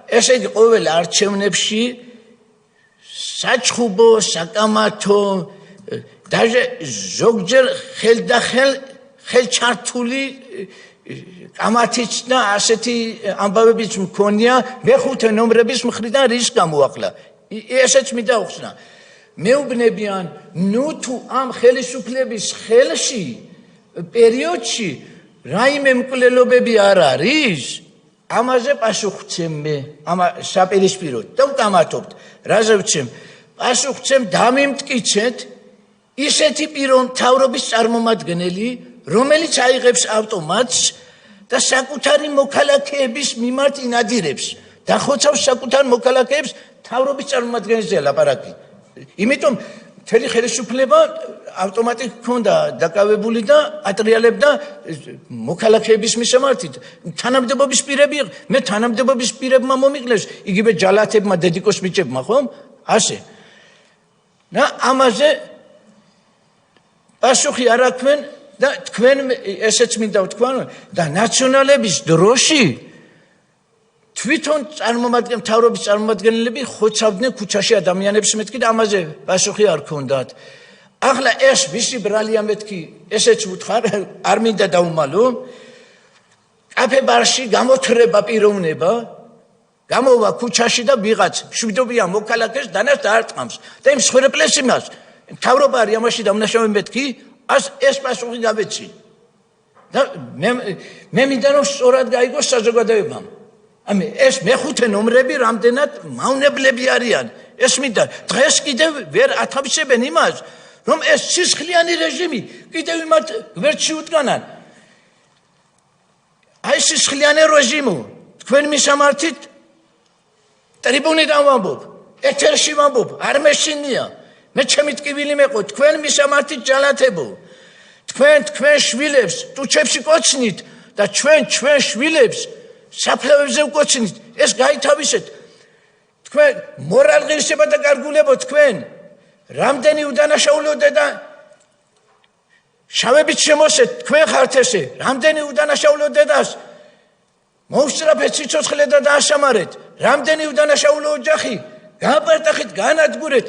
ესე იგი ყოველ არჩევნებში საჩხუბო, საკამათო, даже ზოგჯერ ხელჩართული კამათიც და ასეთი ამბავებიც მქონია მეხუთე ნომრების მხრიდან რის გამოახლა. ესეც მინდა უხსნა. მეუბნებიან, ნუ თუ ამ ხელისუფლების ხელში პერიოდში რაიმე მკვლელობები არ არის, ამაზე პასუხ ვცემ მე, ამ საპირისპიროდ და ვკამათობთ. რაზე ვცემ? პასუხ ვცემ, დამიმტკიცეთ ისეთი მთავრობის წარმომადგენელი, რომელიც აიღებს ავტომატს და საკუთარი მოქალაქეების მიმართ ინადირებს, დახოცავს საკუთარ მოქალაქეებს, მთავრობის წარმომადგენელზე ლაპარაკი. იმიტომ მთელი ხელისუფლება ავტომატი ჰქონდა დაკავებული და ატრიალებდა მოქალაქეების მისამართით. თანამდებობის პირები, მე თანამდებობის პირებმა მომიკლეს, იგივე ჯალათებმა, დედიკოს ბიჭებმა, ხომ? ასე. და ამაზე პასუხი არ აქვენ და თქვენ ესეც მინდა ვთქვა და ნაციონალების დროში თვითონ მთავრობის წარმომადგენლები ხოცავდნენ ქუჩაში ადამიანებს, მეთქი და ამაზე პასუხი არ ქონდათ. ახლა ეს ვისი ბრალია მეთქი, ესეც ვუთხარ, არ მინდა დავუმალო. კაფე ბარში გამოთრება პიროვნება, გამოვა ქუჩაში და ვიღაც მშვიდობიან მოქალაქეს დანას დაარტყამს და იმ მსხვერპლებს იმას მთავრობა არის ამაში დამნაშავე მეთქი, ეს პასუხი გავეცი. და მე მინდა რომ სწორად გაიგოს საზოგადოებამ. ეს მეხუთე ნომრები რამდენად მავნებლები არიან. ეს მინდა დღეს კიდევ ვერ ათავისებენ იმას, რომ ეს სისხლიანი რეჟიმი კიდევ იმათ გვერდში უდგანან. აი სისხლიანი რეჟიმო, თქვენ მისამართით ტრიბუნიდან ვამბობ, ეთერში ვამბობ, არ მეშინია. მე ჩემი ტკივილი მეყო, თქვენ მისამართით ჯალათებო. თქვენ შვილებს ტუჩებში კოცნით და ჩვენ შვილებს საფლავებზე უკოცნით. ეს გაითავისეთ. თქვენ მორალ ღირსება და გარგულებო, თქვენ რამდენი უდანაშაულო და შავებით შემოსეთ, თქვენ ხართ ესე, რამდენი უდანაშაულო დედას მოუსწრაფეთ სიცოცხლე და დააშამარეთ, რამდენი უდანაშაულო ოჯახი გააპარტახეთ, განადგურეთ,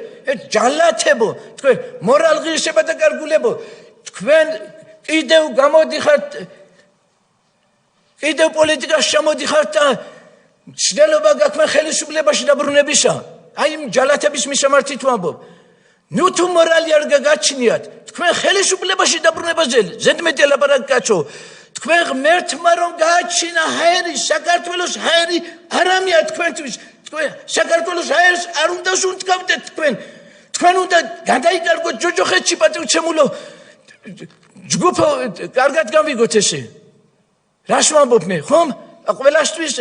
ჯალათებო, თქვენ მორალ ღირსება და გარგულებო, თქვენ კიდევ გამოდიხართ, კიდევ პოლიტიკაში ჩამოდიხართ და მცდელობა გაქვთ ხელისუფლებაში დაბრუნებისა. აი იმ ჯალათების მისამართით ვამბობ. ნუ თუ მორალი არ გაგაჩნიათ, თქვენ ხელისუფლებაში დაბრუნებაზე ზედმეტი ლაპარაკი კაცო. თქვენ ღმერთმა რომ გააჩინა ჰაერი, საქართველოს ჰაერი არამია თქვენთვის. თქვენ საქართველოს ჰაერს არ უნდა სუნთქავდეთ თქვენ. თქვენ უნდა გადაიკარგოთ ჯოჯოხეთში პატივცემულო ჯგუფო, კარგად გავიგოთ ესე. რას ვამბობ მე, ხომ? ყველასთვის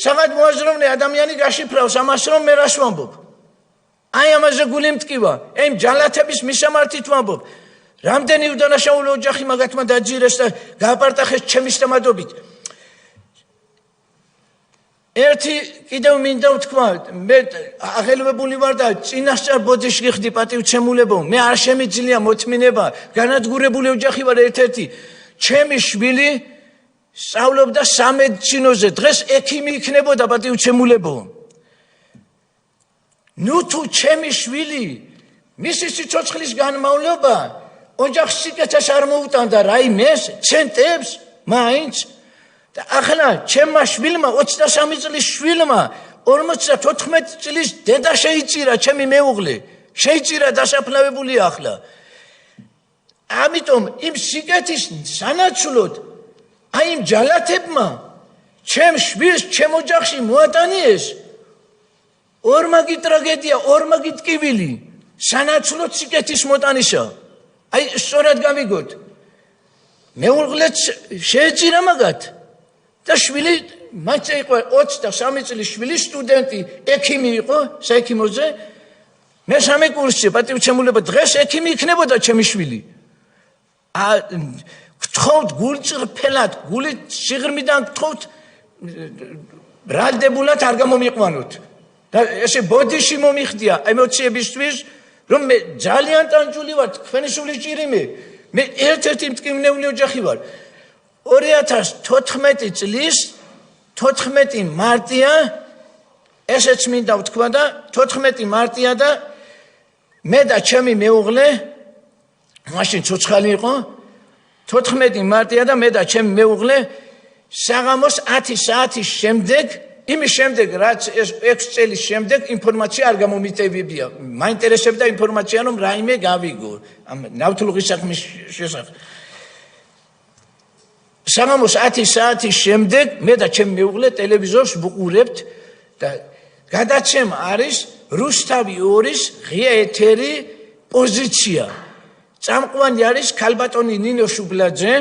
საღად მოაზროვნე ადამიანი გაშიფრავს ამას, რომ მე რას ვამბობ? აი ამაზე გული მტკივა, იმ ჯალათების მისამართით ვამბობ. რამდენი უდანაშაულო ოჯახი მაგათმა დაძირეს და გააპარტახეს ჩემი სტამადობით. ერთი კიდევ მინდა ვთქვა, მე აღელვებული ვარ და წინასწარ ბოდიში გიხდი პატივცემულებო, მე არ შემიძლია მოთმინება, განადგურებული ოჯახი ვარ ერთ-ერთი. ჩემი შვილი სწავლობდა სამედიცინოზე, დღეს ექიმი იქნებოდა პატივცემულებო. ნუ თუ ჩემი შვილი მისი სიცოცხლის განმავლობა ოჯახს სიკეთეს არ მოუტანდა რაიმეს, ცენტებს, მაინც და ახლა ჩემმა შვილმა 23 წლის შვილმა 54 წლის დედა შეიწირა ჩემი მეუღლე შეიწირა დასაფლავებულია ახლა ამიტომ იმ სიკეთის სანაცვლოდ აი იმ ჯალათებმა ჩემ შვილს ჩემ ოჯახში მოატანიეს ორმაგი ტრაგედია ორმაგი ტკივილი სანაცვლოდ სიკეთის მოტანისა აი სწორად გავიგოთ მეუღლეც შეეწირა მაგათ და შვილი მაინც იყო 23 წლის შვილი სტუდენტი ექიმი იყო საექიმოზე მესამე კურსზე პატივცემულება დღეს ექიმი იქნებოდა ჩემი შვილი გთხოვთ გულწრფელად გული სიღრმიდან გთხოვთ ბრალდებულად არ გამომიყვანოთ და ესე ბოდიში მომიხდია ემოციებისთვის რომ მე ძალიან ტანჯული ვარ თქვენი სულის ჭირიმე მე ერთ-ერთი მტკივნეული ოჯახი ვარ 2014 წლის 14 მარტია ესეც მინდა ვთქვა და 14 მარტია და მე და ჩემი მეუღლე მაშინ ცოცხალი იყო 14 მარტია და მე და ჩემი მეუღლე საღამოს 10 საათის შემდეგ იმის შემდეგ რაც ეს 6 წელის შემდეგ ინფორმაცია არ გამომიტევებია მაინტერესებდა ინფორმაცია რომ რაიმე გავიგო ამ ნავთლუღის საქმის შესახებ საღამოს 10 საათის შემდეგ მე და ჩემი მეუღლე ტელევიზორს ვუყურებთ და გადაცემა არის რუსთავი 2-ის ღია ეთერი პოზიცია წამყვანი არის ქალბატონი ნინო შუბლაძე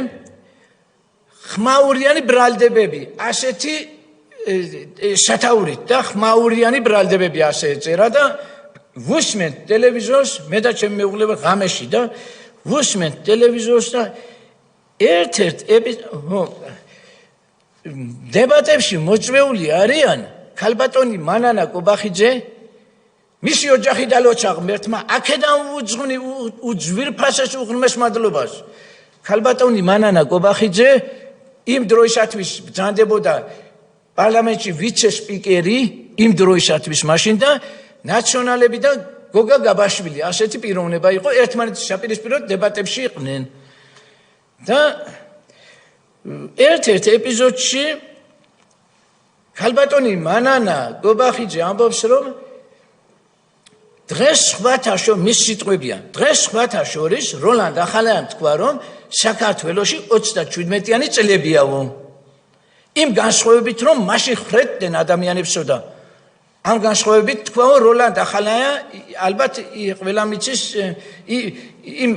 ხმაურიანი ბრალდებები ასეთი სათაურით და ხმაურიანი ბრალდებები ასე ეწერა და ვუსმენთ ტელევიზორს მე და ჩემი მეუღლე ღამეში და ვუსმენთ ტელევიზორს და ერთ-ერთ დებატებში მოწვეული არიან ქალბატონი მანანა კობახიძე მისი ოჯახი დალოცა ღმერთმა აქედან უძვირფასეს უღრმეს მადლობას ქალბატონი მანანა კობახიძე იმ დროისათვის ბრძანდებოდა პარლამენტში ვიცე-სპიკერი იმ დროისათვის მაშინ და ნაციონალები და გოგა გაბაშვილი ასეთი პიროვნება იყო ერთმანეთის საპირისპიროდ დებატებში იყვნენ და ერთ-ერთ ეპიზოდში ქალბატონი მანანა კობახიძე ამბობს რომ დღეს სხვათა შორის მის სიტყვებია დღეს სხვათა შორის როლანდ ახალაიამ თქვა რომ საქართველოში 37-იანი წლებიაო იმ განსხვავებით რომ მაშინ ხრეთდნენ ადამიანებსო და ამ განსხვავებით თქვაო როლანდ ახალაია ალბათ ყველა მიცის იმ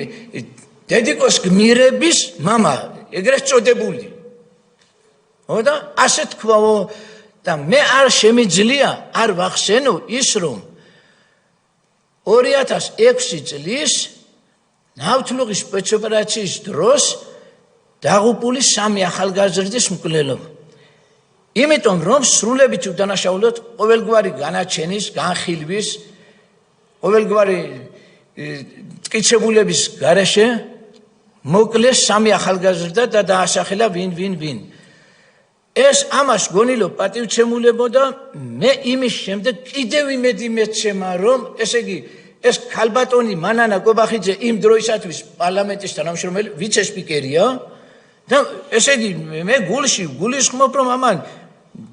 დედიკოს გმირების мама ეგრეთ წოდებული და ასე თქვაო და მე არ შემიძლია არ ვახსენო ის რომ 2006 წლის ნავთლუღის სპეცოპერაციის დროს დაღუპული 3 ახალგაზრდის მკვლელობა იმიტომ რომ სრულებით უდანაშაულოდ ყოველგვარი განაჩენის განხილვის ყოველგვარი ტკიცებულების გარეშე მოკლეს 3 ახალგაზრდა და დაასახელა ვინ ეს ამას გონილო პატივცემულებოდა მე იმის შემდეგ კიდევ იმედი მეცემა რომ ესე იგი ეს ქალბატონი მანანა კობახიძე იმ დროისათვის პარლამენტის თანამშრომელი ვიცე-სპიკერია და ესე იგი მე გულისხმობ რომ ამან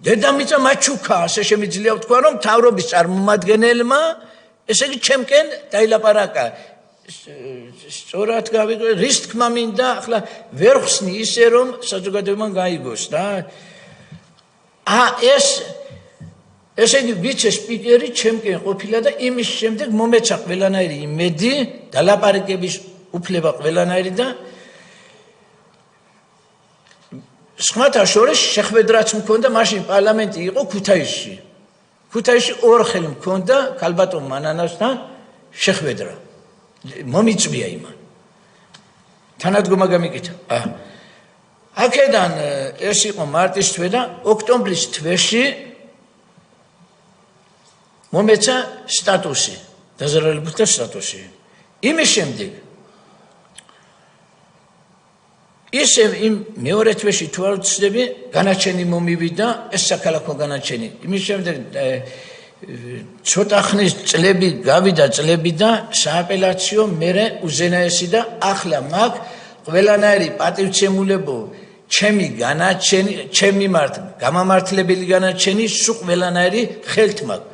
დედამიწა მაჩუქა ასე შემიძლია ვთქვა რომ თავრობის წარმომადგენელმა ესე იგი ჩემკენ დაილაპარაკა სწორად გავიგე რის თქმა მინდა ახლა ვერ ხსნი ისე რომ საზოგადოებამ გაიგოს და ესე იგი ვიცე-სპიკერი ჩემკენ ყოფილა და იმის შემდეგ მომეცა ყველანაირი იმედი დალაპარაკების უფლება ყველანაირი და სხვათა შორის შეხვედრაც მქონდა მაშინ პარლამენტი იყო ქუთაისში 2 ხელი მქონდა ქალბატონ მანანასთან შეხვედრა მომიწვია იმან თანადგომა გამიკეთა აქედან ეს იყო მარტის თვე და ოქტომბრის თვეში მომეცა სტატუსი დაზარალებულთა სტატუსი იმის შემდეგ ისევ იმ მეორე თვეში თუ არ ვცდები განაჩენი მომივიდა ეს საქალაქო განაჩენი იმის შემდეგ ცოტა ხნის წლები გავიდა წლები და სააპელაციო მერე უზენაესი და ახლა მაგ ყველანაირი პატივცემულებო ჩემი განაჩენი, ჩემი გამამართლებელი განაჩენი სულ ყველანაირი ხელთ მაქვს.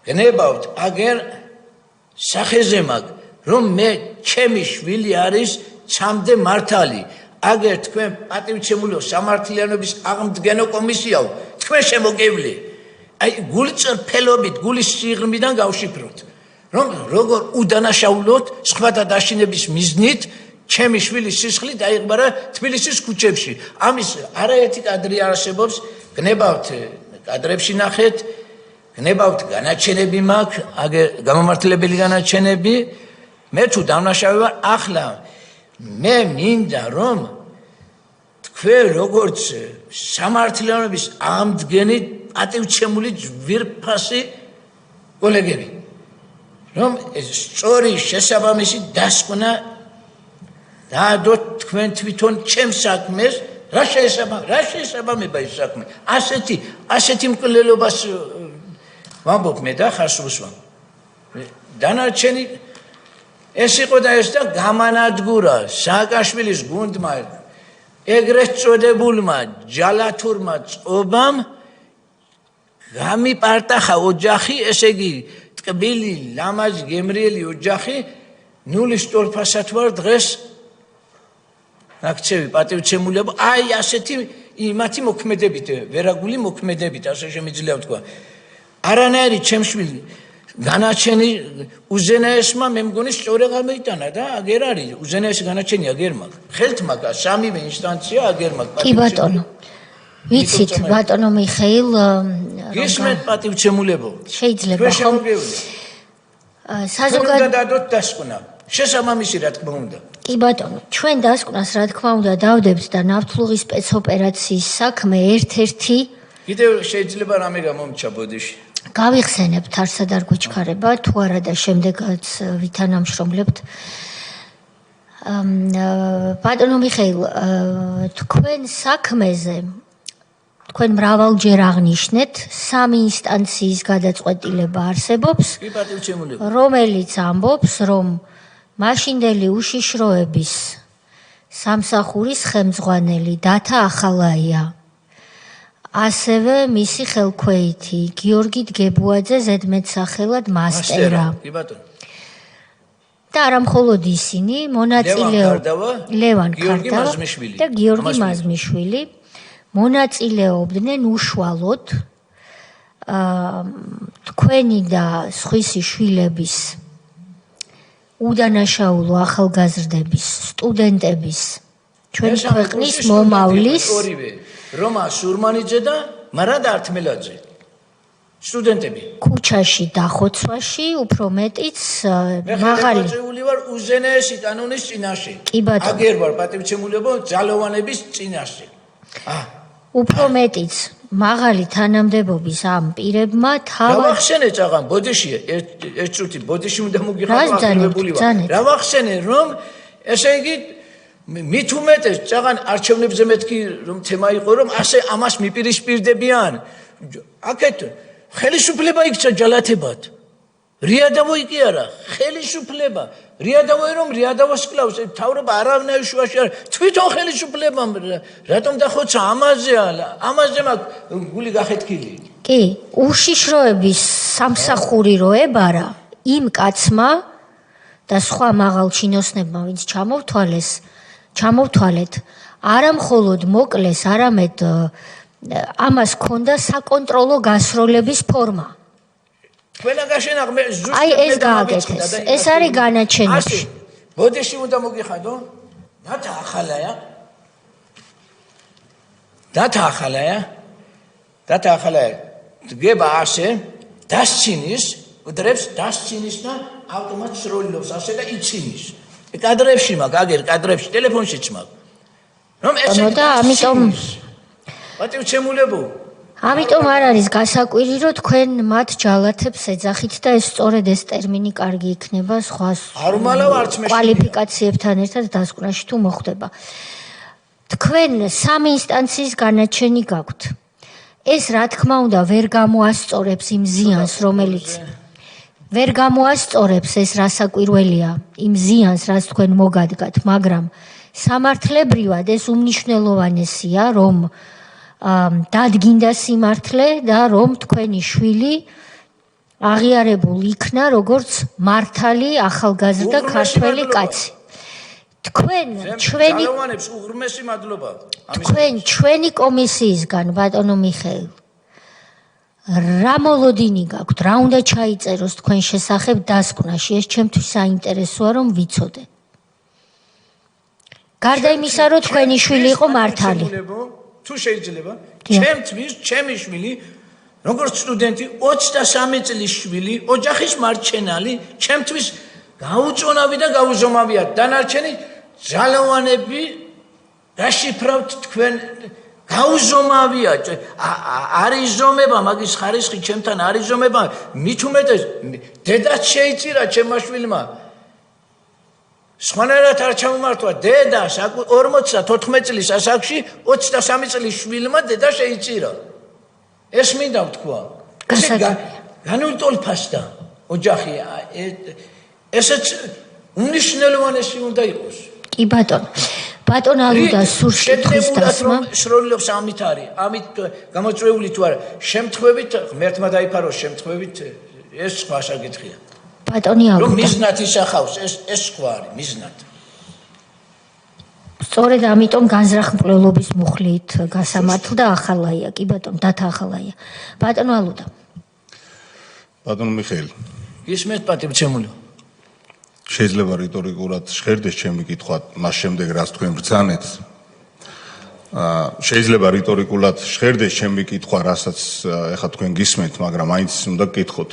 გნებავთ აგერ სახეზე მაქვს, რომ მე ჩემი შვილი არის ცამდე მართალი. აგერ თქვენ პატივცემულო სამართლიანობის აღმდგენო კომისიაო, თქვენ შემოგევლე. აი გულწრფელობით, გულის სიღრმიდან გავშიფროთ, რომ როგორ უდანაშაულოთ სხვათა დაშინების მიზნით ჩემი შვილის სისხლი დაიღბარა თბილისის ქუჩებში. ამის არაერთი კადრი არსებობს, გნებავთ კადრებში ნახეთ, გნებავთ განაჩენები მაქვს, აგერ გამამართლებელი განაჩენები. მე თუ დამნაშავე ვარ, ახლა მე მინდა რომ თქვენ როგორც სამართლიანობის ამდგენი პატივცემული ძვირფასი კოლეგები, რომ სწორი შესაბამისი დასკვნა დაადოთ თქვენ თვითონ ჩემს საქმეს, რა შეესაბამება ის საქმე. ასეთი მკვლელობას ვამბობ მე და ხარს უსვამ. დანარჩენი ეს იყო და ეს და გამანადგურა სააკაშვილის გუნდმა, ეგრეთ წოდებულმა ჯალათურმა წყობამ გამიპარტახა ოჯახი, ესე იგი ტკბილი, ლამაზი, გემრიელი ოჯახი, ნულის ტოლფასად ვარ დღეს აქცევი პატივცემულება, აი ასეთი იმათი მოქმედებით, ვერაგული მოქმედებით, ასე შემიძლია ვთქვა. არანაირი ჩემშვილი განაჩენი უზენაესმა მე მგონი სწორი გამოიტანა და აგერ არის უზენაესი განაჩენი აგერ მაქვს. ხელთ მაგას სამივე ინსტანცია აგერ მაქვს. კი ბატონო. ვიცით ბატონო მიხეილ გისმენთ პატივცემულებო. შეიძლება ხომ საზოგადოებრივ დადოთ დასკვნა. შესაბამისი რა თქმა უნდა. კი ბატონო, ჩვენ დასკვნას რა თქმა უნდა დავდებთ და ნავთლუღის სპეცოპერაციის საქმე ერთ-ერთი კიდევ შეიძლება რამე გამომჩა ბოდიში. გავიხსენებთ არსად არ გვიჩქარება, თუ არა და შემდეგაც ვითანამშრომლებთ. ბატონო მიხეილ, თქვენ საქმეზე თქვენ მრავალჯერ აღნიშნეთ, 3 ინსტანციის გადაწყვეტილება არსებობს, რომელიც ამბობს, რომ მაშინდელი უშიშროების სამსახურის ხელმძღვანელი დათა ახალაია, ასევე მისი ხელქვეითი გიორგი დგებუაძე ზედმეტსახელად მასტერა. და არა მხოლოდ ისინი, ლევან ქარდავა და გიორგი მაზმიშვილი მონაწილეობდნენ უშუალოდ თქვენი და სხვისი შვილების უდანაშაულო ახალგაზრდების, სტუდენტების, ჩვენი ქვეყნის მომავლის რომა სურმანიძე და მარად ართმელაძე სტუდენტები ქუჩაში დახოცვაში უფრო მეტიც მაღალი მოწეული ვარ უზენაესი კანონის წინაშე. აგერ ვარ პატივცემულებო ძალოვანების წინაშე. უფრო მეტიც მაღალი თანამდებობის ამ პირებმა დავახსენე წაღან ბოდიში ერთ წუთი ბოდიში უნდა მოგიხატო რა ვახსენე რომ ესე იგი მით უმეტეს წაღან არჩევნებზე მეთქი რომ თემა იყო რომ ასე ამას მიპირისპირდებიან აქეთ ხელისუფლება იქცა ჯალათებად რიადავოი კი არა ხელისუფლება რიადავოი რომ რიადავოს კლავს თავრობა არავნაირ შუაში არ თვითონ ხელისუფლება რატომ დახოცა ამაზე მაგ გული გახეთქილი კი უშიშროების სამსახური რო ებარა იმ კაცმა და სხვა მაღალ ჩინოსნებმა ვინც ჩამოვთვალეთ არა მხოლოდ მოკლეს არამედ ამას ქონდა საკონტროლო გასროლების ფორმა აი ეს გააკეთეს ეს არის განაჩენებში ბოდიში უნდა მოგიხადო დათა ახალაია დგება ასე დასცინის უდრებს დასცინის და ავტომატ სროლილობს ასე და იცინის კადრებში მაგ აგერ კადრებში ტელეფონშიც მაგ რომ ესე და ამიტომ პატივცემულებო ამიტომ არ არის გასაკვირი რომ თქვენ მათ ჯალათებს ეძახით და ეს სწორედ ეს ტერმინი კარგი იქნება სხვა კვალიფიკაციებთან ერთად დასკვნაში თუ მოხდება თქვენ 3 ინსტანციის განაჩენი გაქვთ ეს რა თქმა უნდა ვერ გამოასწორებს იმ ზიანს რომელიც ვერ გამოასწორებს ეს რასაკვირველია იმ ზიანს რაც თქვენ მოგადგათ მაგრამ სამართლებრივად ეს უმნიშვნელოვანესია, რომ დადგინდა სიმართლე და რომ თქვენი შვილი აღიარებულ იქნა როგორც მართალი ახალგაზრდა ქართველი კაცი. თქვენ ჩვენი კომისიისგან ბატონო მიხეილ რა მოლოდინი გაქვთ, რა უნდა ჩაიწეროს თქვენ შესახებ დასკვნაში, ეს ჩემთვის საინტერესოა რომ ვიცოდე. გარდა იმისა, რომ თქვენი შვილი იყო მართალი. თუ შეიძლება, ჩემი შვილი, როგორც სტუდენტი, 23 წლის შვილი, ოჯახის მარჩენალი, ჩემთვის გაუწონავი და გაუზომავია. დანარჩენი ძალოვანები გაშიფრავთ თქვენ გაუზომავია. არის ზომება, მაგის ხარისხი ჩემთან არის ზომება. მით უმეტეს დედაც შეიწირა ჩემმა შვილმა. სხვანაირად არ ჩამომართვა დედა 44 წლის ასაკში 23 წლის შვილმა დედა შეიწირა. ეს მინდა ვთქვა. განულტოლფასდა ოჯახი. ესეც უნიშნელოვანესი უნდა იყოს. კი ბატონო. ბატონ ალუდა სურს კითხვის დასმა. სროლილობს ამით არის. ამით გამოწვეული თუ არა. შემთხვევით ღმერთმა დაიფაროს შემთხვევით ეს სხვა საკითხია. ბატონი ალუდა. რომ მიზნად ისახავს ეს სხვა არის მიზნად. სწორედ ამიტომ განზრახმკვლელობის მუხლით გასამართლდა ახალაია. კი ბატონო, დათა ახალაია. ბატონო ალუდა. ბატონო მიხეილ. ისმენთ პატივცემულო. შეიძლება რიტორიკულად შეხერდეს ჩემი კითხვა მას შემდეგ რაც თქვენ ბრძანეთ. შეიძლება რიტორიკულად შეხერდეს ჩემი კითხვა რასაც ეხლა თქვენ გისმენთ, მაგრამ მაინც უნდა გკითხოთ.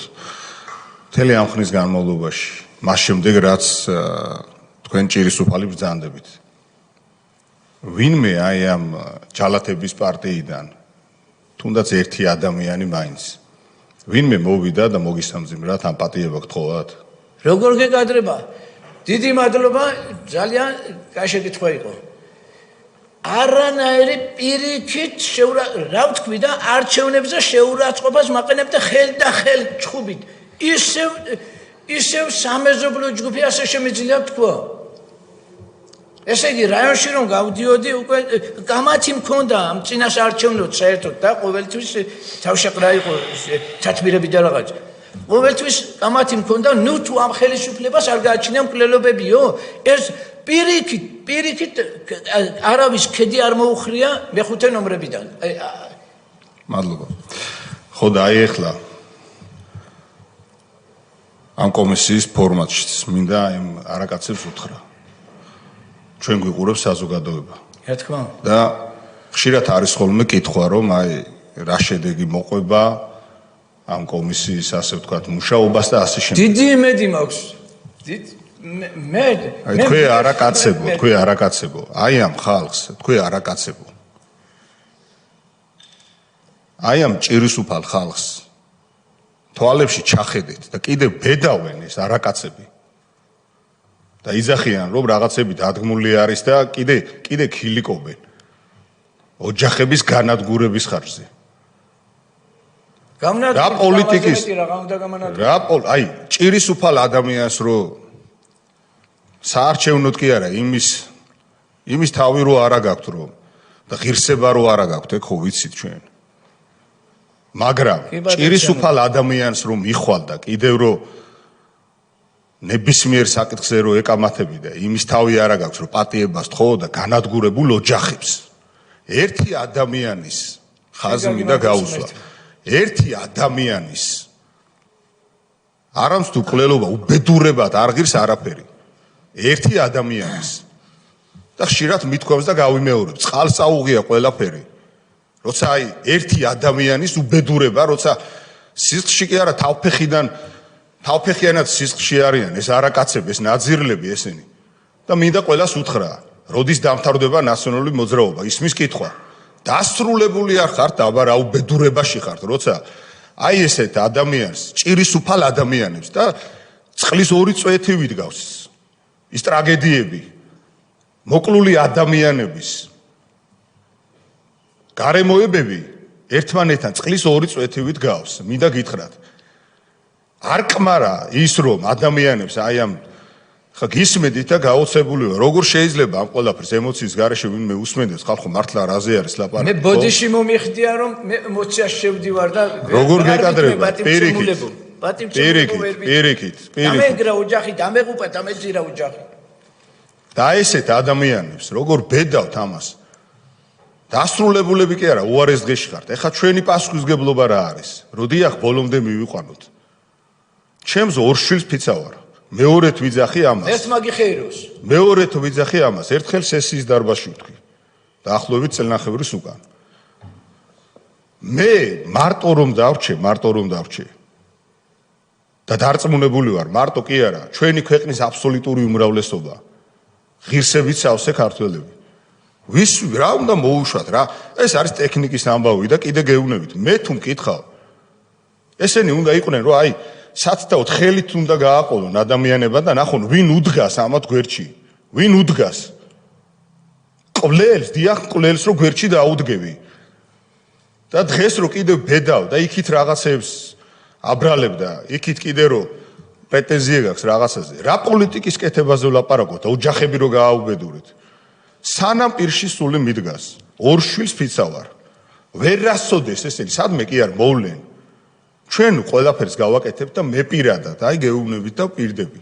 მთელი ამ ხნის განმავლობაში, მას შემდეგ რაც თქვენ ჭირისუფალი ბრძანდებით. ვინმე აი ამ ჯალათების პარტიიდან თუნდაც ერთი ადამიანი მაინც ვინმე მოვიდა და მოგისამძიმრათ ამ პატიება გთხოვათ? როგორ გეკადრება? დიდი მადლობა, ძალიან კაშე კითხვა იყო. არანაირი პირიქით რა ვთქვი და არჩევნებზე შეურაცხყოფას მაყენებ და ხელ ჩხუბით. ისევ სამეზობლო ჯგუფი ასე შემიძლია თქვა. ესე იგი რაიონში რომ გავდიოდი უკვე გამათი მქონდა ამ წინას არჩევნოთ საერთოდ და ყოველთვის თავშეყრა იყო ჩათბირები და რაღაც. ყოველთვის გამათი მქონდა, ნუ თუ ამ ხელისუფლებას არ გააჩნია მკვლელობებიო, ეს პირიქით არავის ქედი არ მოუხრია მეხუთე ნომრებიდან. მადლობა. ხო და აი ახლა ამ კომისიის ფორმატშიც მინდა იმ არაკაცებს უთხრა. ჩვენ გვიყურებს საზოგადოება. რა თქმა უნდა. და ხშირად არის ხოლმე კითხვა, რომ აი რა შედეგი მოყვება ამ კომისიის ასე ვთქვათ მუშაობას და ასე შემდეგ. დიდი იმედი მაქვს. აი თქვენ არაკაცებო. აი ამ ხალხს თქვენ არაკაცებო. აი ამ ჭირისუფალ ხალხს თვალებში ჩახედეთ და კიდევ ბედავენ ეს არაკაცები. და იძახიან რომ რაღაცები დადგმული არის და კიდე ქილიკობენ ოჯახების განადგურების ხარჯზე. რა პოლიტიკის აი ჭირისუფალ ადამიანს რო საარჩევნოდ კი არა იმის თავი რო არა გაქვთ რომ და ღირსება რო არა გაქვთ ეგ ხო ვიცით ჩვენ. მაგრამ ჭირისუფალ ადამიანს რომ იხვალ და კიდევ რო ნებისმიერ საკითხზე რო ეკამათები და იმის თავი არა გაქვს რომ პატიებას თხოვ და განადგურებულ ოჯახებს ერთი ადამიანის ხაზი და გაუსვა ერთი ადამიანის არამს თუ კვლელობა უბედურებად არ ღირს არაფერი ერთი ადამიანის და ხშირად მithქვავს და გავიმეორებ წყალს წაუღია ყველაფერი როცა აი ერთი ადამიანის უბედურება როცა სისხლში კი არა თავფეხიანად სისხლში არიან ეს არაკაცები ეს ნაძირლები ესენი და მინდა ყველას უთხრა როდის დამთავრდება ნაციონალური მოძრაობა ისმის კითხვა დასრულებული არ ხართ აბა რა უბედურებაში ხართ როცა აი ესეთ ადამიანს ჭირისუფალ ადამიანებს და წყლის ორი წვეთი ვიდგავს ის ტრაგედიები მოკლული ადამიანების გარემოებები ერთმანეთთან წყლის ორი წვეთი ვიდგავს მინდა გითხრათ არ კმარა ის რომ ადამიანებს აი ამ ხა გისმედით და გაოცებული ვარ. როგორ შეიძლება ამ ყველაფერს ემოციის გარეშე ვინმე უსმენდეს, ხალხო მართლა რაზე არის ლაპარაკი? მე ბოდიში მომიხდია რომ მე ემოციას შევდივარ და როგორ გეკადრება? პირიქით. დამეგრა ოჯახი, დამეღუპა, დამეძირა ოჯახი. და ესეთ ადამიანებს როგორ ბედავთ ამას? დასრულებულები კი არა, უარეს დღეში ხართ. ეხა ჩვენი პასუხისგებლობა რა არის? როდიახ ბოლომდე მივიყვანოთ. ჩემს ორ შვილს ფიცავარ. მეორეთ ვიძახი ამას. ეს მაგი ხეიროს. მეორეთ ვიძახი ამას. ერთხელ სესიის დარბაზში ვთქვი. დაახლოებით წელნახევრის უკან. მე მარტო რომ დავრჩე. და დარწმუნებული ვარ, მარტო კი არა, ჩვენი ქვეყნის აბსოლუტური უმრავლესობა ღირსებით სავსე ქართველები. ვის რა უნდა მოუშვათ რა? ეს არის ტექნიკის ამბავი და კიდე გეუბნებით. მე თუ მკითხავ, ესენი უნდა იყვნენ, რომ აი სათითაოდ ხელით უნდა გააყოლონ ადამიანებად და ნახონ ვინ უდგას ამათ გვერდში. ვინ უდგას? ყვლელს, დიახ, ყვლელს რო გვერდში დაუდგები. და დღეს რო კიდე ბედავ და იქით რაღაცებს აბრალებ და იქით კიდე რო პრეტენზია გაქვს რაღაცაზე. რა პოლიტიკის კეთებაზე ვლაპარაკოთ, ოჯახები რო გააუბედურეთ. სანამ პირში სული მიდგას, ორ შვილს ფიცავარ. ვერ რასოდეს ესენი, სადმე კი არ მოვლენ. ჩვენ ყველაფერს გავაკეთებთ და მე პირადად, აი გეუბნებით და პირდები.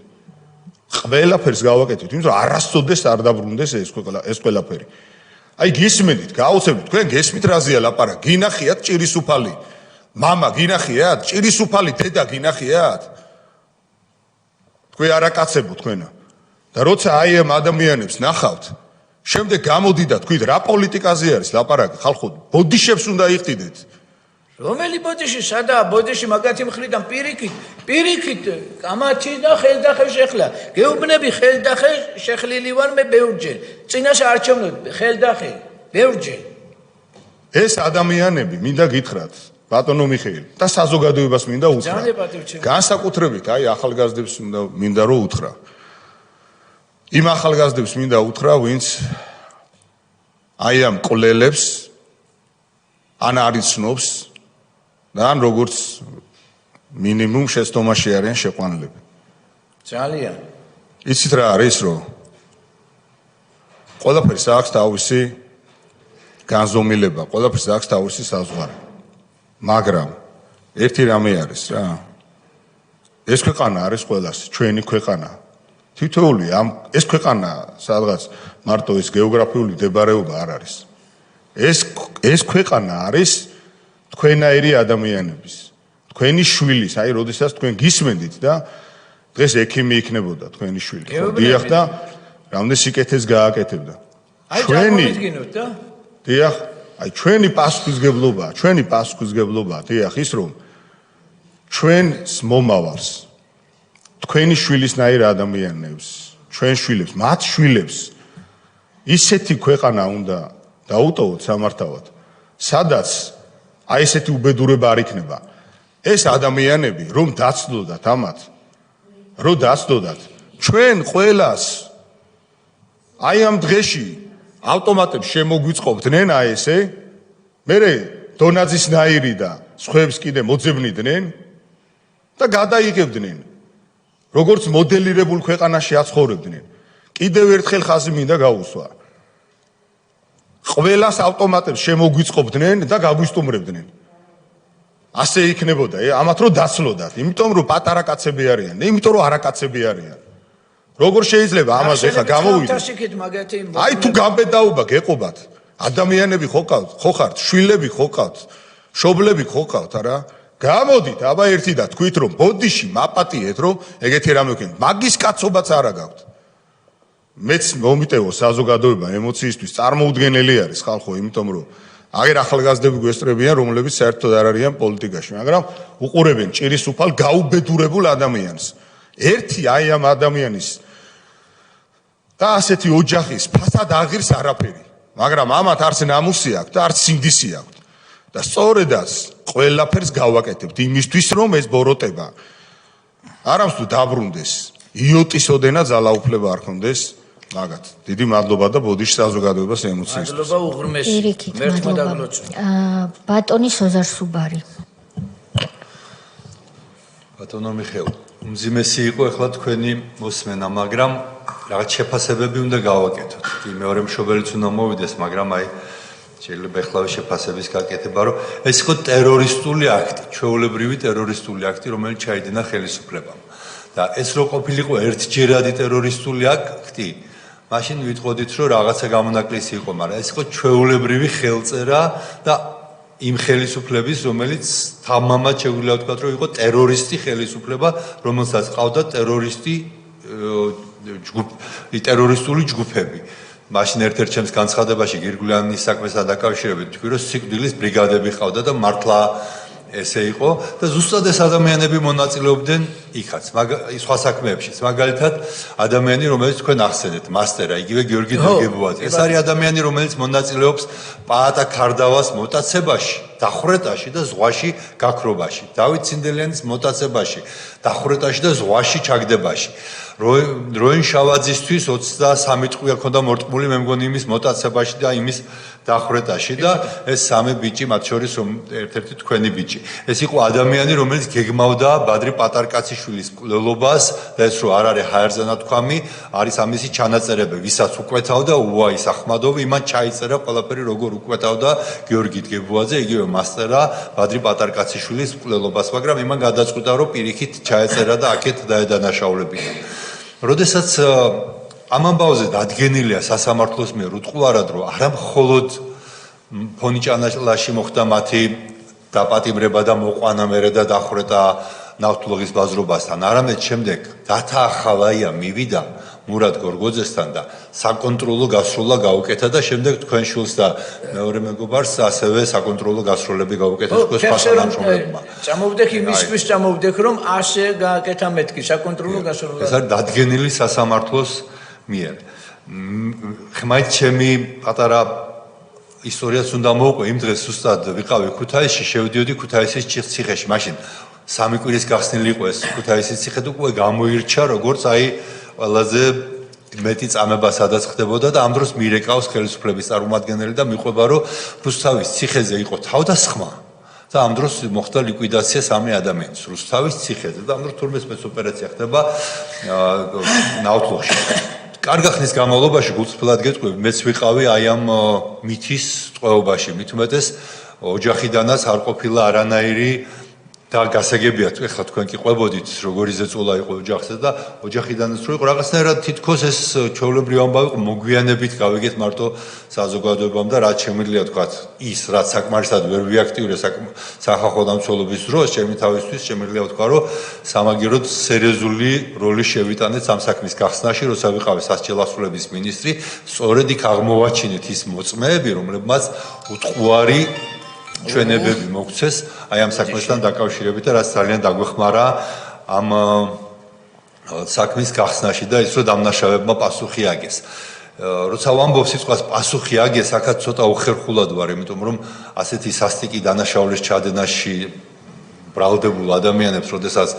ყველაფერს გავაკეთებთ, იმიტომ რომ არასოდეს არ დაბრუნდეს ეს ყველაფერი. აი გისმენთ, გაოცებთ, თქვენ გესმით რაზეა ლაპარაკი? გინახიათ ჭირისუფალი მამა, გინახიათ ჭირისუფალი დედა, გინახიათ? თქვენ არაკაცებო თქვენა. და როცა აი ამ ადამიანებს ნახავთ, შემდეგ გამოდი და თქვით რა პოლიტიკაზე არის ლაპარაკი? ხალხო, ბოდიშებს უნდა იყიდეთ. რომელი ბოდიში? სადაა ბოდიში? მაგათი მხრიდან პირიქით, კამათი და ხელდახე შეხლა. გეუბნები ხელდახე შეხლილი ვარ მე ბევრჯერ. წინაშე არჩევნოთ ხელდახე ბევრჯერ. ეს ადამიანები მინდა გითხრათ, ბატონო მიხეილი, და საზოგადოებას მინდა უთხრა. განსაკუთრებით აი ახალგაზრდებს მინდა რომ უთხრა. იმ ახალგაზრდებს მინდა უთხრა, ვინც აი ამ ყლელებს ან არიცნობს და ან როგორც მინიმუმ შეცდომაში არიან შეყვანილები. ძალიან. იცით რა არის, რომ ყველაფერს აქვს თავისი განზომილება, ყველაფერს აქვს თავისი საზღვარი. მაგრამ ერთი რამე არის რა. ეს ქვეყანა არის ყველას, ჩვენი ქვეყანა. თითოეული ეს ქვეყანა სადღაც მარტო ეს გეოგრაფიული მდებარეობა არ არის. ეს ქვეყანა არის თქვენაირი ადამიანების, თქვენი შვილის, აი როდესაც თქვენ გისმენდით და დღეს ექიმი იქნებოდა თქვენი შვილი. დიახ და რამდენ სიკეთეს გააკეთებდა. აი წარმოვიდგინოთ და დიახ, აი ჩვენი პასუხისგებლობა, დიახ, ის რომ ჩვენს მომავალს თქვენი შვილისნაირ ადამიანებს, ჩვენ შვილებს, მათ შვილებს ისეთი ქვეყანა უნდა დაუტოვოთ სამართავად, სადაც აი ესეთი უბედურება არ იქნება. ეს ადამიანები რომ დაცდოდათ ამათ, ჩვენ ყველას აი ამ დღეში ავტომატებს შემოგვიწყობდნენ აი ესე, მერე დონაძის ნაირი და სხვებს კიდე მოძებნიდნენ და გადაიღებდნენ. როგორც მოდელირებულ ქვეყანაში აცხოვრებდნენ. კიდევ ერთხელ ხაზი მინდა გაუსვა. ყველას ავტომატებს შემოგვიწყობდნენ და გაგვისტუმრებდნენ. ასე იქნებოდა, ამათ რომ დაცლოდათ, იმიტომ რომ პატარა კაცები არიან, იმიტომ რომ არაკაცები არიან. როგორ შეიძლება ამაზე ხა გამოვიდეთ? აი თუ გამბედაობა გეყობათ, ადამიანები ხო ხართ, შვილები ხო ყავთ, მშობლები ხო ყავთ, არა? გამოდით, აბა ერთი და თქვით რომ ბოდიში მაპატიეთ რომ ეგეთი რამე ვქენთ. მაგის კაცობაც არა გაქვთ. მეც მომიტევო საზოგადოება ემოციისთვის წარმოუდგენელი არის ხალხო, იმიტომ რომ აღარ ახალგაზრდები გვესწრებიან, რომლებიც საერთოდ არ არიან პოლიტიკაში, მაგრამ უყურებენ ჭირისუფალ გაუბედურებულ ადამიანს. ერთი აი ამ ადამიანის და ასეთი ოჯახის ფასად აღირს არაფერი, მაგრამ ამათ არც ნამუსი აქვს და არც სინდისი აქვს. და სწორედაც ყველაფერს გავაკეთებთ იმისთვის, რომ ეს ბოროტება არამს თუ დაბრუნდეს, იოტისოდენა ძალაუფლება არ ქონდეს მაგათ. დიდი მადლობა და ბოდიში საზოგადოებას ემოციისთვის. მადლობა უღრმეს. მერთმა დაგლოცვა. ბატონი სოზარ სუბარი. ბატონო მიხეილ, უმძიმესი იყო ახლა თქვენი მოსმენა, მაგრამ რაღაც შეფასებები უნდა გავაკეთოთ. მეორე მშობელიც უნდა მოვიდეს, მაგრამ აი შეიძლება ეხლავე შეფასების გაკეთება, რომ ეს იყო ტერორისტული აქტი, ჩვეულებრივი ტერორისტული აქტი, რომელიც ჩაიდინა ხელისუფლებამ. და ეს რო ყოფილიყო ერთჯერადი ტერორისტული აქტი, მაშინ ვიტყოდით, რომ რაღაცა გამონაკლისი იყო, მაგრამ ეს იყო ჩვეულებრივი ხელწერა და იმ ხელისუფლების, რომელიც თამამად შეგვიძლია ვთქვათ, რომ იყო ტერორისტი ხელისუფლება, რომელსაც ყავდა ტერორისტული ჯგუფები. მაშინ ერთ-ერთ ჩემს განცხადებაში გირგვლიანის საქმესთან დაკავშირებით თქვი, რომ სიკვდილის ბრიგადები ყავდა და მართლა ესე იყო და ზუსტად ეს ადამიანები მონაწილეობდნენ იქაც, სხვა საქმეებშიც. მაგალითად, ადამიანი, რომელიც თქვენ ახსენეთ, მასტერა, იგივე გიორგი დაგებუაძე. ეს არის ადამიანი, რომელიც მონაწილეობს პაატა ქარდავას მოტაცებაში, დახვრეტაში და ზღვაში გაქრობაში. დავით ცინდელიანის მოტაცებაში, დახვრეტაში და ზღვაში ჩაგდებაში. როინ შავაძისთვის 23 ტყვია ქონდა მორტყმული, მე მგონი იმის მოტაცებაში და იმის დახვრეტაში და ეს სამი ბიჭი, მათ შორის ერთ-ერთი თქვენი ბიჭი. ეს იყო ადამიანი, რომელიც გეგმავდა ბადრი პატარკაციშვილის მკვლელობას და ეს რო არ არის ჰაერზე ნათქვამი, არის ამისი ჩანაწერები, ვისაც უკვეთავდა უაის ახმადოვი, იმან ჩაიწერა ყველაფერი როგორ უკვეთავდა გიორგი დგებუაძე, იგივე მასტერა ბადრი პატარკაციშვილის მკვლელობას, მაგრამ იმან გადაწყვიტა, რომ პირიქით ჩაეწერა და აქეთ დაედანაშაულებინა. როდესაც ამ ამბავზე დადგენილია სასამართლოს მიერ უტყუარად, რომ არა მხოლოდ ფონიჭანალაში მოხდა მათი დაპატიმრება და მოყვანა მერე და დახვრეტა ნავთლუღის ბაზრობასთან, არამედ შემდეგ დათაახალაია მივიდა მურად გორგოძესთან და საკონტროლო გასროლა გაუკეთა და შემდეგ თქვენ შვილს და მეორე მეგობარს ასევე საკონტროლო გასროლები გაუკეთა თქვენ სხვა თანამშრომლებმა. წამოვდեք იმისთვის წამოვდեք, რომ ასე გააკეთა მეთქი საკონტროლო გასროლა. ეს არის დადგენილი სასამართლოს მიერ. ხმაით ჩემი პატარა ისტორიაც უნდა მოვყვე, იმ დღეს ზუსტად ვიყავი ქუთაისში, შევდიოდი ქუთაისის ციხეში. მაშინ სამი კვირის გახსნილი იყო ეს ქუთაისის ციხე და უკვე გამოირჩა როგორც აი ყველაზე მეტი წამება სადაც ხდებოდა და ამ დროს მირეკავს ხელისუფლების წარმომადგენელი და მიყვება, რომ რუსთავის ციხეზე იყო თავდასხმა და ამ დროს მოხდა ლიკვიდაცია სამი ადამიანის რუსთავის ციხეზე და ამ დროს თურმე სპეცოპერაცია ხდება ნავთლუღში. კარგი ხნის განმავლობაში გულწრფელად გეტყვი, მეც ვიყავი აი ამ მითის ტყვეობაში, მით უმეტეს ოჯახიდანაც არ ყოფილა არანაირი და გასაგებიათ, ეხლა თქვენ კი ყვებოდით, როგორი ზეწოლა იყო ოჯახზე და ოჯახიდანაც რო იყო რაღაცნაირად თითქოს ეს ჩვეულებრივი ამბავი იყო, მოგვიანებით გავიგეთ მარტო საზოგადოებამ და რაც შემიძლია თქვათ, ის რაც საკმარისად ვერ ვიაქტიურე სახალხო დამცველობის დროს, ჩემი თავისთვის შემიძლია ვთქვა, რომ სამაგიეროდ სერიოზული როლი შევიტანეთ ამ საქმის გახსნაში, როცა ვიყავი სასჯელ ასრულების მინისტრი, სწორედ იქ აღმოვაჩინეთ ის მოწმეები, რომლებმაც უტყუარი ჩვენებები მოგცეს აი ამ საქმესთან დაკავშირებით და რაც ძალიან დაგვეხმარა ამ საქმის გახსნაში და ის რომ დამნაშავებმა პასუხი აგეს. როცა ვამბობ სიტყვას პასუხი აგეს, აქაც ცოტა უხერხულად ვარ, იმიტომ რომ ასეთი სასტიკი დანაშაულის ჩადენაში ბრალდებულ ადამიანებს, როდესაც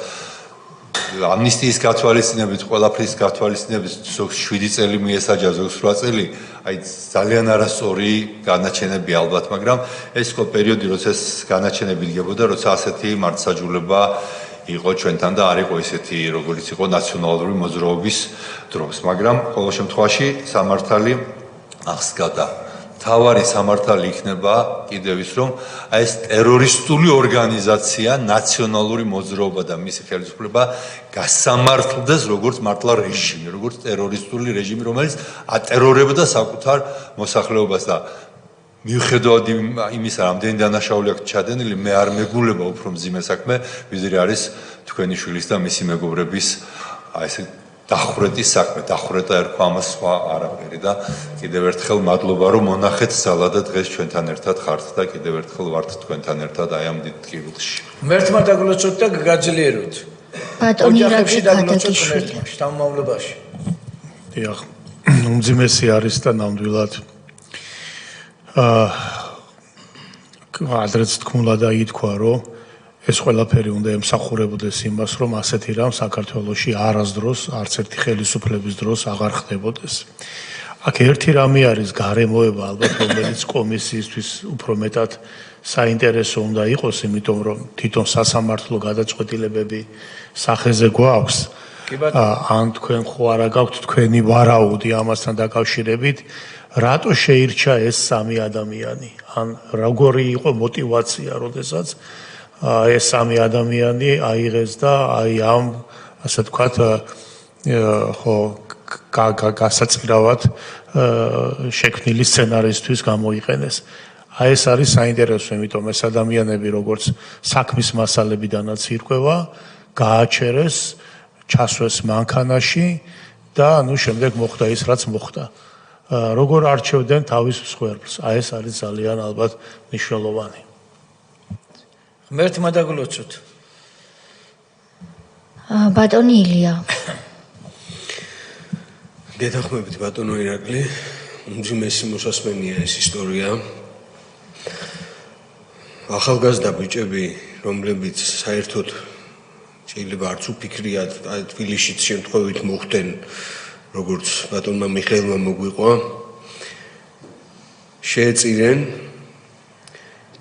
ამნისტიის გათვალისწინებით, ყველაფრის გათვალისწინებით 7 წელი მიესაჯა, 8 წელი, აი ძალიან არასწორი განაჩენები ალბათ, მაგრამ ეს იყო პერიოდი, როცა ეს განაჩენები დგებოდა, როცა ასეთი მართლმსაჯულება იყო ჩვენთან და არ იყო ისეთი, როგორც იყო ნაციონალური მოძრაობის დროს, მაგრამ ყოველ შემთხვევაში სამართალი აღსგავდა. თავარი სამართალი იქნება კიდევ ის, რომ აი ეს ტერორისტული ორგანიზაცია, ნაციონალური მოძრაობა და მისი ხელისუფლება გასამართლდეს როგორც მართლა რეჟიმი, როგორც ტერორისტული რეჟიმი, რომელიც ატერორებდა საკუთარ მოსახლეობას და მიუხედავად იმისა, რამდენი დანაშაული აქვს ჩადენილი, მე არ მეგულება უფრო მძიმე საქმე, ვიზრე არის თქვენი შვილის და მისი მეგობრების აი ეს დახვრეტის საქმე, დახვრეტა ერქვა ამას სხვა არაფერი და კიდევ ერთხელ მადლობა რომ მონახეთ ძალა და დღეს ჩვენთან ერთად ხართ და კიდევ ერთხელ ვართ თქვენთან ერთად აი ამ დიდ ტკივილში. მერთმა დაგლოცოთ და გაძლიეროთ. ბატონი რაგში დაგლოცოთ მერთმა შთამომავლებაში. დიახ, უმძიმესი არის და ნამდვილად ადრეც თქმულა და ითქვა, რომ ეს ყველაფერი უნდა ემსახურებოდეს იმას, რომ ასეთი რამ საქართველოში არასდროს, არც ერთი ხელისუფლების დროს აღარ ხდებოდეს. აქ ერთი რამე არის გარემოება ალბათ რომელიც კომისიისთვის უფრო მეტად საინტერესო უნდა იყოს, იმიტომ რომ თვითონ სასამართლო გადაწყვეტილებები სახეზე გვაქვს. ან თქვენ ხო არა გაქვთ თქვენი ვარაუდი ამასთან დაკავშირებით, რატო შეირჩა ეს სამი ადამიანი? ან როგორი იყო мотиваცია, როდესაც ეს სამი ადამიანი აიღეს და აი ამ ასე ვთქვათ ხო გასაწირავად შექმნილი სცენარისთვის გამოიყენეს. აი ეს არის საინტერესო, იმიტომ ეს ადამიანები როგორც საქმის მასალებიდანაც ირკვევა, გააჩერეს, ჩასვეს მანქანაში და ანუ შემდეგ მოხდა ის, რაც მოხდა. როგორ არჩევდნენ თავის მსხვერპლს? აი ეს არის ძალიან ალბათ მნიშვნელოვანი. ღმერთმა დაგლოცოთ. ბატონი ილია. გეთანხმებით ბატონო ირაკლი, უმძიმესი მოსასმენია ეს ისტორია. ახალგაზრდა ბიჭები, რომლებიც საერთოდ შეიძლება არც უფიქრიათ, თბილისშიც შემთხვევით მოხდნენ, როგორც ბატონმა მიხეილმა მოგვიყვა, შეეწირენ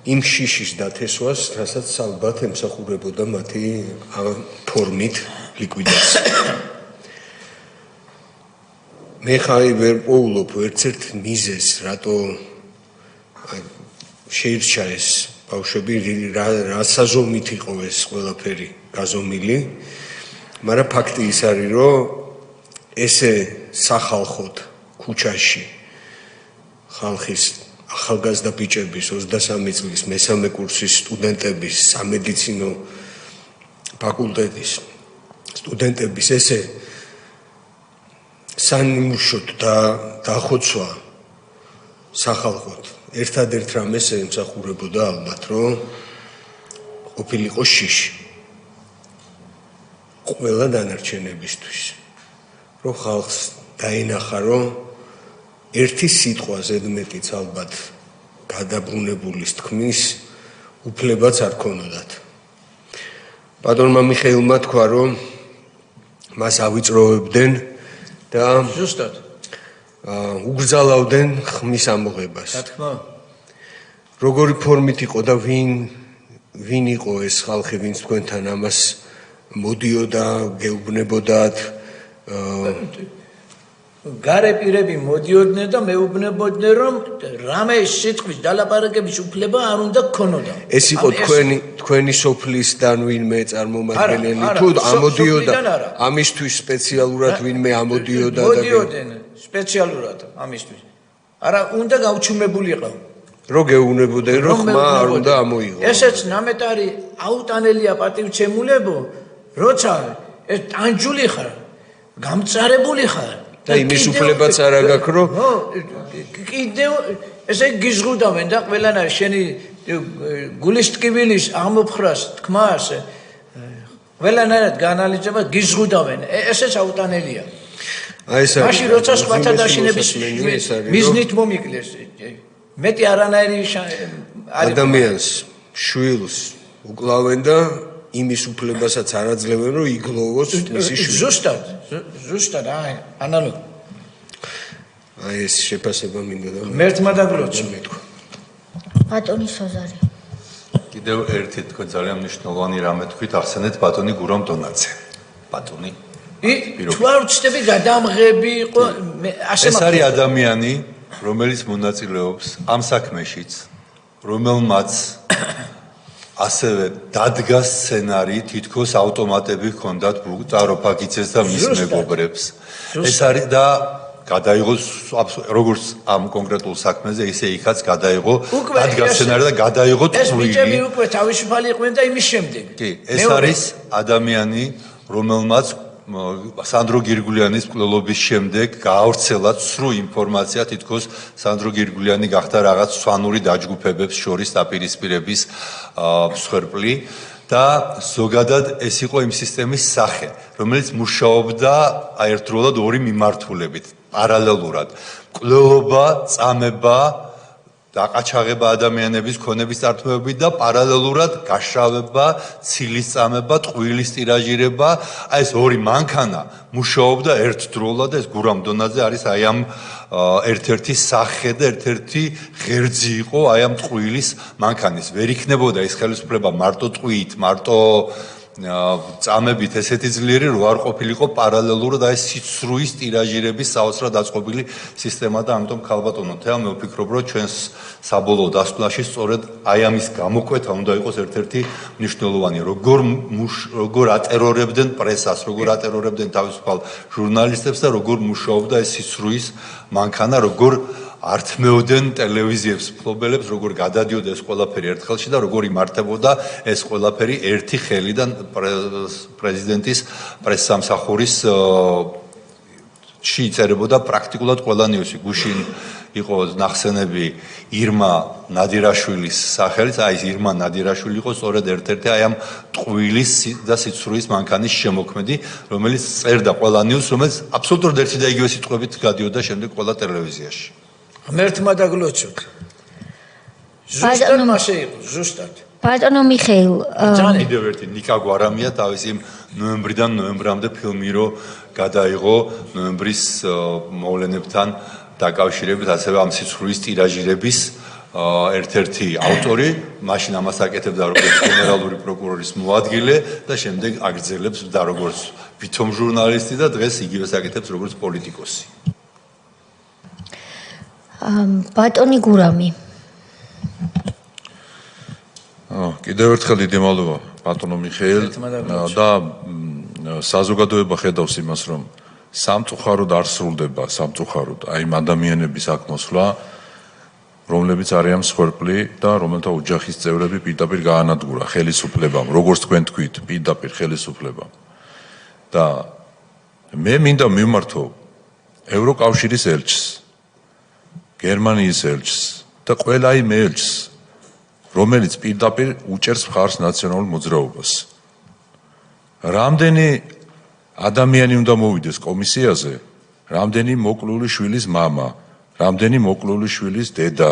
იმ შიშის დათესვას, რასაც ალბათ ემსახურებოდა მათი ფორმით ლიკვიდაცია. მე ხაი ვერ პოულობ ერთ-ერთ მიზეზს, რატო შეირჩა ეს ბავშვები, რა საზომით იყო ეს ყველაფერი გაზომილი, მაგრამ ფაქტი ის არის, რომ ესე სახალხოდ ქუჩაში ხალხის ახალგაზრდა ბიჭების 23 წლის მესამე კურსის სტუდენტების სამედიცინო ფაკულტეტის სტუდენტების ესე სანიმუშოდ და დახოცვა სახალხოდ ერთადერთ რამეს ემსახურებოდა ალბათ, რომ ყოფილიყო შიში ყველა დანარჩენებისთვის, რომ ხალხს დაინახა, რომ ერთი სიტყვა ზედმეტიც ალბათ გადაბრუნებულის თქმის უფლებაც არ ქონოდათ. ბატონმა მიხეილმა თქვა, რომ მას ავიწროვებდნენ და ზუსტად უგრძალავდნენ ხმის ამოღებას. რა თქმა უნდა. როგორი ფორმით იყო და ვინ იყო ეს ხალხი, ვინც თქვენთან ამას მოდიოდა, გეუბნებოდათ? გარე პირები მოდიოდნენ და მეუბნებოდნენ, რომ რამე სიტყვის დალაპარაკების უფლება არ უნდა გქონოდა. ეს იყო თქვენი სოფლის და ვინმე წარმომადგენელი თუ ამოდიოდა ამისთვის სპეციალურად ვინმე ამოდიოდა და მოდიოდნენ სპეციალურად ამისთვის. არა, უნდა გაუჩუმებულიყო. რო გეუბნებოდნენ, რომ ხმა არ უნდა ამოიღო. ესეც ნამეტარი აუტანელია პატივცემულებო, როცა ეს ტანჯული ხარ, გამწარებული ხარ. და იმის უფლებაც არ აქვს, რომ კიდევ ესე გიზღუდავენ და ყველანაირ შენი გულის ტკივილის აღმოფხრას თქმას ყველანაირად განალიზება გიზღუდავენ. ესეც აუტანელია. აი ეს არის. მაშინ როცა სხვათა დაშინების მიზნით მომიკლეს. მეტი არანაირი ადამიანს შვილს უკლავენ და იმის უფლებასაც არ აძლევენ, რომ იგლოვოს მისი შვილი. ზუსტად, ანალოგი. აი ეს შეფასება მინდა და ღმერთმა დაგლოცო. ბატონი სოზარი. კიდევ ერთი თქვენ ძალიან მნიშვნელოვანი რამე თქვით, ახსენეთ ბატონი გურამ დონაძე. ბატონი. თუ არ ვცდები გადამღები იყო ასე ეს არის ადამიანი, რომელიც მონაწილეობს ამ საქმეშიც, რომელმაც ასევე დადგა სცენარი, თითქოს ავტომატები ჰქონდათ ბუგტარო ფაგიცეს და მის მეგობრებს. ეს არის და გადაიღო როგორც ამ კონკრეტულ საქმეზე, ისე იქაც გადაიღო დადგა სცენარი და გადაიღო ეს ბიჭები უკვე თავისუფალი იყვნენ და იმის შემდეგ. კი, ეს არის ადამიანი, რომელმაც სანდრო გირგულიანის მკვლელობის შემდეგ გაავრცელა ცრუ ინფორმაცია, თითქოს სანდრო გირგულიანი გახდა რაღაც სვანური დაჯგუფებებს შორის დაპირისპირების მსხვერპლი და ზოგადად ეს იყო იმ სისტემის სახე, რომელიც მუშაობდა ერთდროულად ორი მიმართულებით, პარალელურად. მკვლელობა, წამება დაყაჩაღება ადამიანების ქონების წართმევებით და პარალელურად გაშავება, ცილისწამება, ტყუილის ტირაჟირება, აი ეს ორი მანქანა მუშაობდა ერთდროულად და ეს გურამ დონაძე არის აი ამ ერთ-ერთი სახე და ერთ-ერთი ღერძი იყო აი ამ ტყუილის მანქანის. ვერ იქნებოდა ეს ხელისუფლება მარტო ტყუით, მარტო წამებით ესეთი ძლიერი რო არ ყოფილიყო პარალელურად აი სიცრუის ტირაჟირების საოცრად დაწყობილი სისტემა და ამიტომ ქალბატონო თეა მე ვფიქრობ რომ ჩვენს საბოლოო დასკვნაში სწორედ აი ამის გამოკვეთა უნდა იყოს ერთ-ერთი მნიშვნელოვანი როგორ ატერორებდნენ პრესას როგორ ატერორებდნენ თავისუფალ ჟურნალისტებს და როგორ მუშაობდა ეს სიცრუის მანქანა როგორ ართმევდნენ ტელევიზიებს ფლობელებს როგორ გადადიოდა ეს ყველაფერი ერთხელში და როგორ იმართებოდა ეს ყველაფერი ერთი ხელიდან პრეზიდენტის პრესსამსახურის შეიწერებოდა პრაქტიკულად ყველა ნიუსი გუშინ იყო ნახსენები ირმა ნადირაშვილის სახელით აი ეს ირმა ნადირაშვილი იყო სწორედ ერთ-ერთი აი ამ ტყუილის და სიცრუის მანქანის შემოქმედი რომელიც წერდა ყველა ნიუსს რომელიც აბსოლუტურად ერთი და იგივე სიტყვებით გადიოდა შემდეგ ყველა ტელევიზიაში მერთმა დაგლოჩოთ. ზუსტად მასე იყო, ზუსტად. ბატონო მიხეილ, კიდევ ერთი ნიკა გვარამია თავის იმ ნოემბრიდან ნოემბრამდე ფილმი რო გადაიღო ნოემბრის მოვლენებთან დაკავშირებით, ასევე ამ სიცრუის ტირაჟირების ერთ-ერთი ავტორი, მაშინ ამას აკეთებდა როგორც გენერალური პროკურორის მოადგილე და შემდეგ აგრძელებს და როგორც ვითომ ჟურნალისტი და დღეს იგივეს აკეთებს როგორც პოლიტიკოსი. ბატონი გურამი. კიდევ ერთხელ დიდი მადლობა ბატონო მიხეილ და საზოგადოება ხედავს იმას რომ სამწუხაროდ არ სრულდება სამწუხაროდ აი იმ ადამიანების აქ მოსვლა რომლებიც არიან მსხვერპლი და რომელთა ოჯახის წევრები პირდაპირ გაანადგურა ხელისუფლებამ როგორც თქვენ თქვით პირდაპირ ხელისუფლებამ და მე მინდა მიმართო ევროკავშირის ელჩს გერმანიის ელჩს და ყველა იმ ელჩს რომელიც პირდაპირ უჭერს მხარს ნაციონალურ მოძრაობას. რამდენი ადამიანი უნდა მოვიდეს კომისიაზე, რამდენი მოკლული შვილის мама, რამდენი მოკლული შვილის დედა,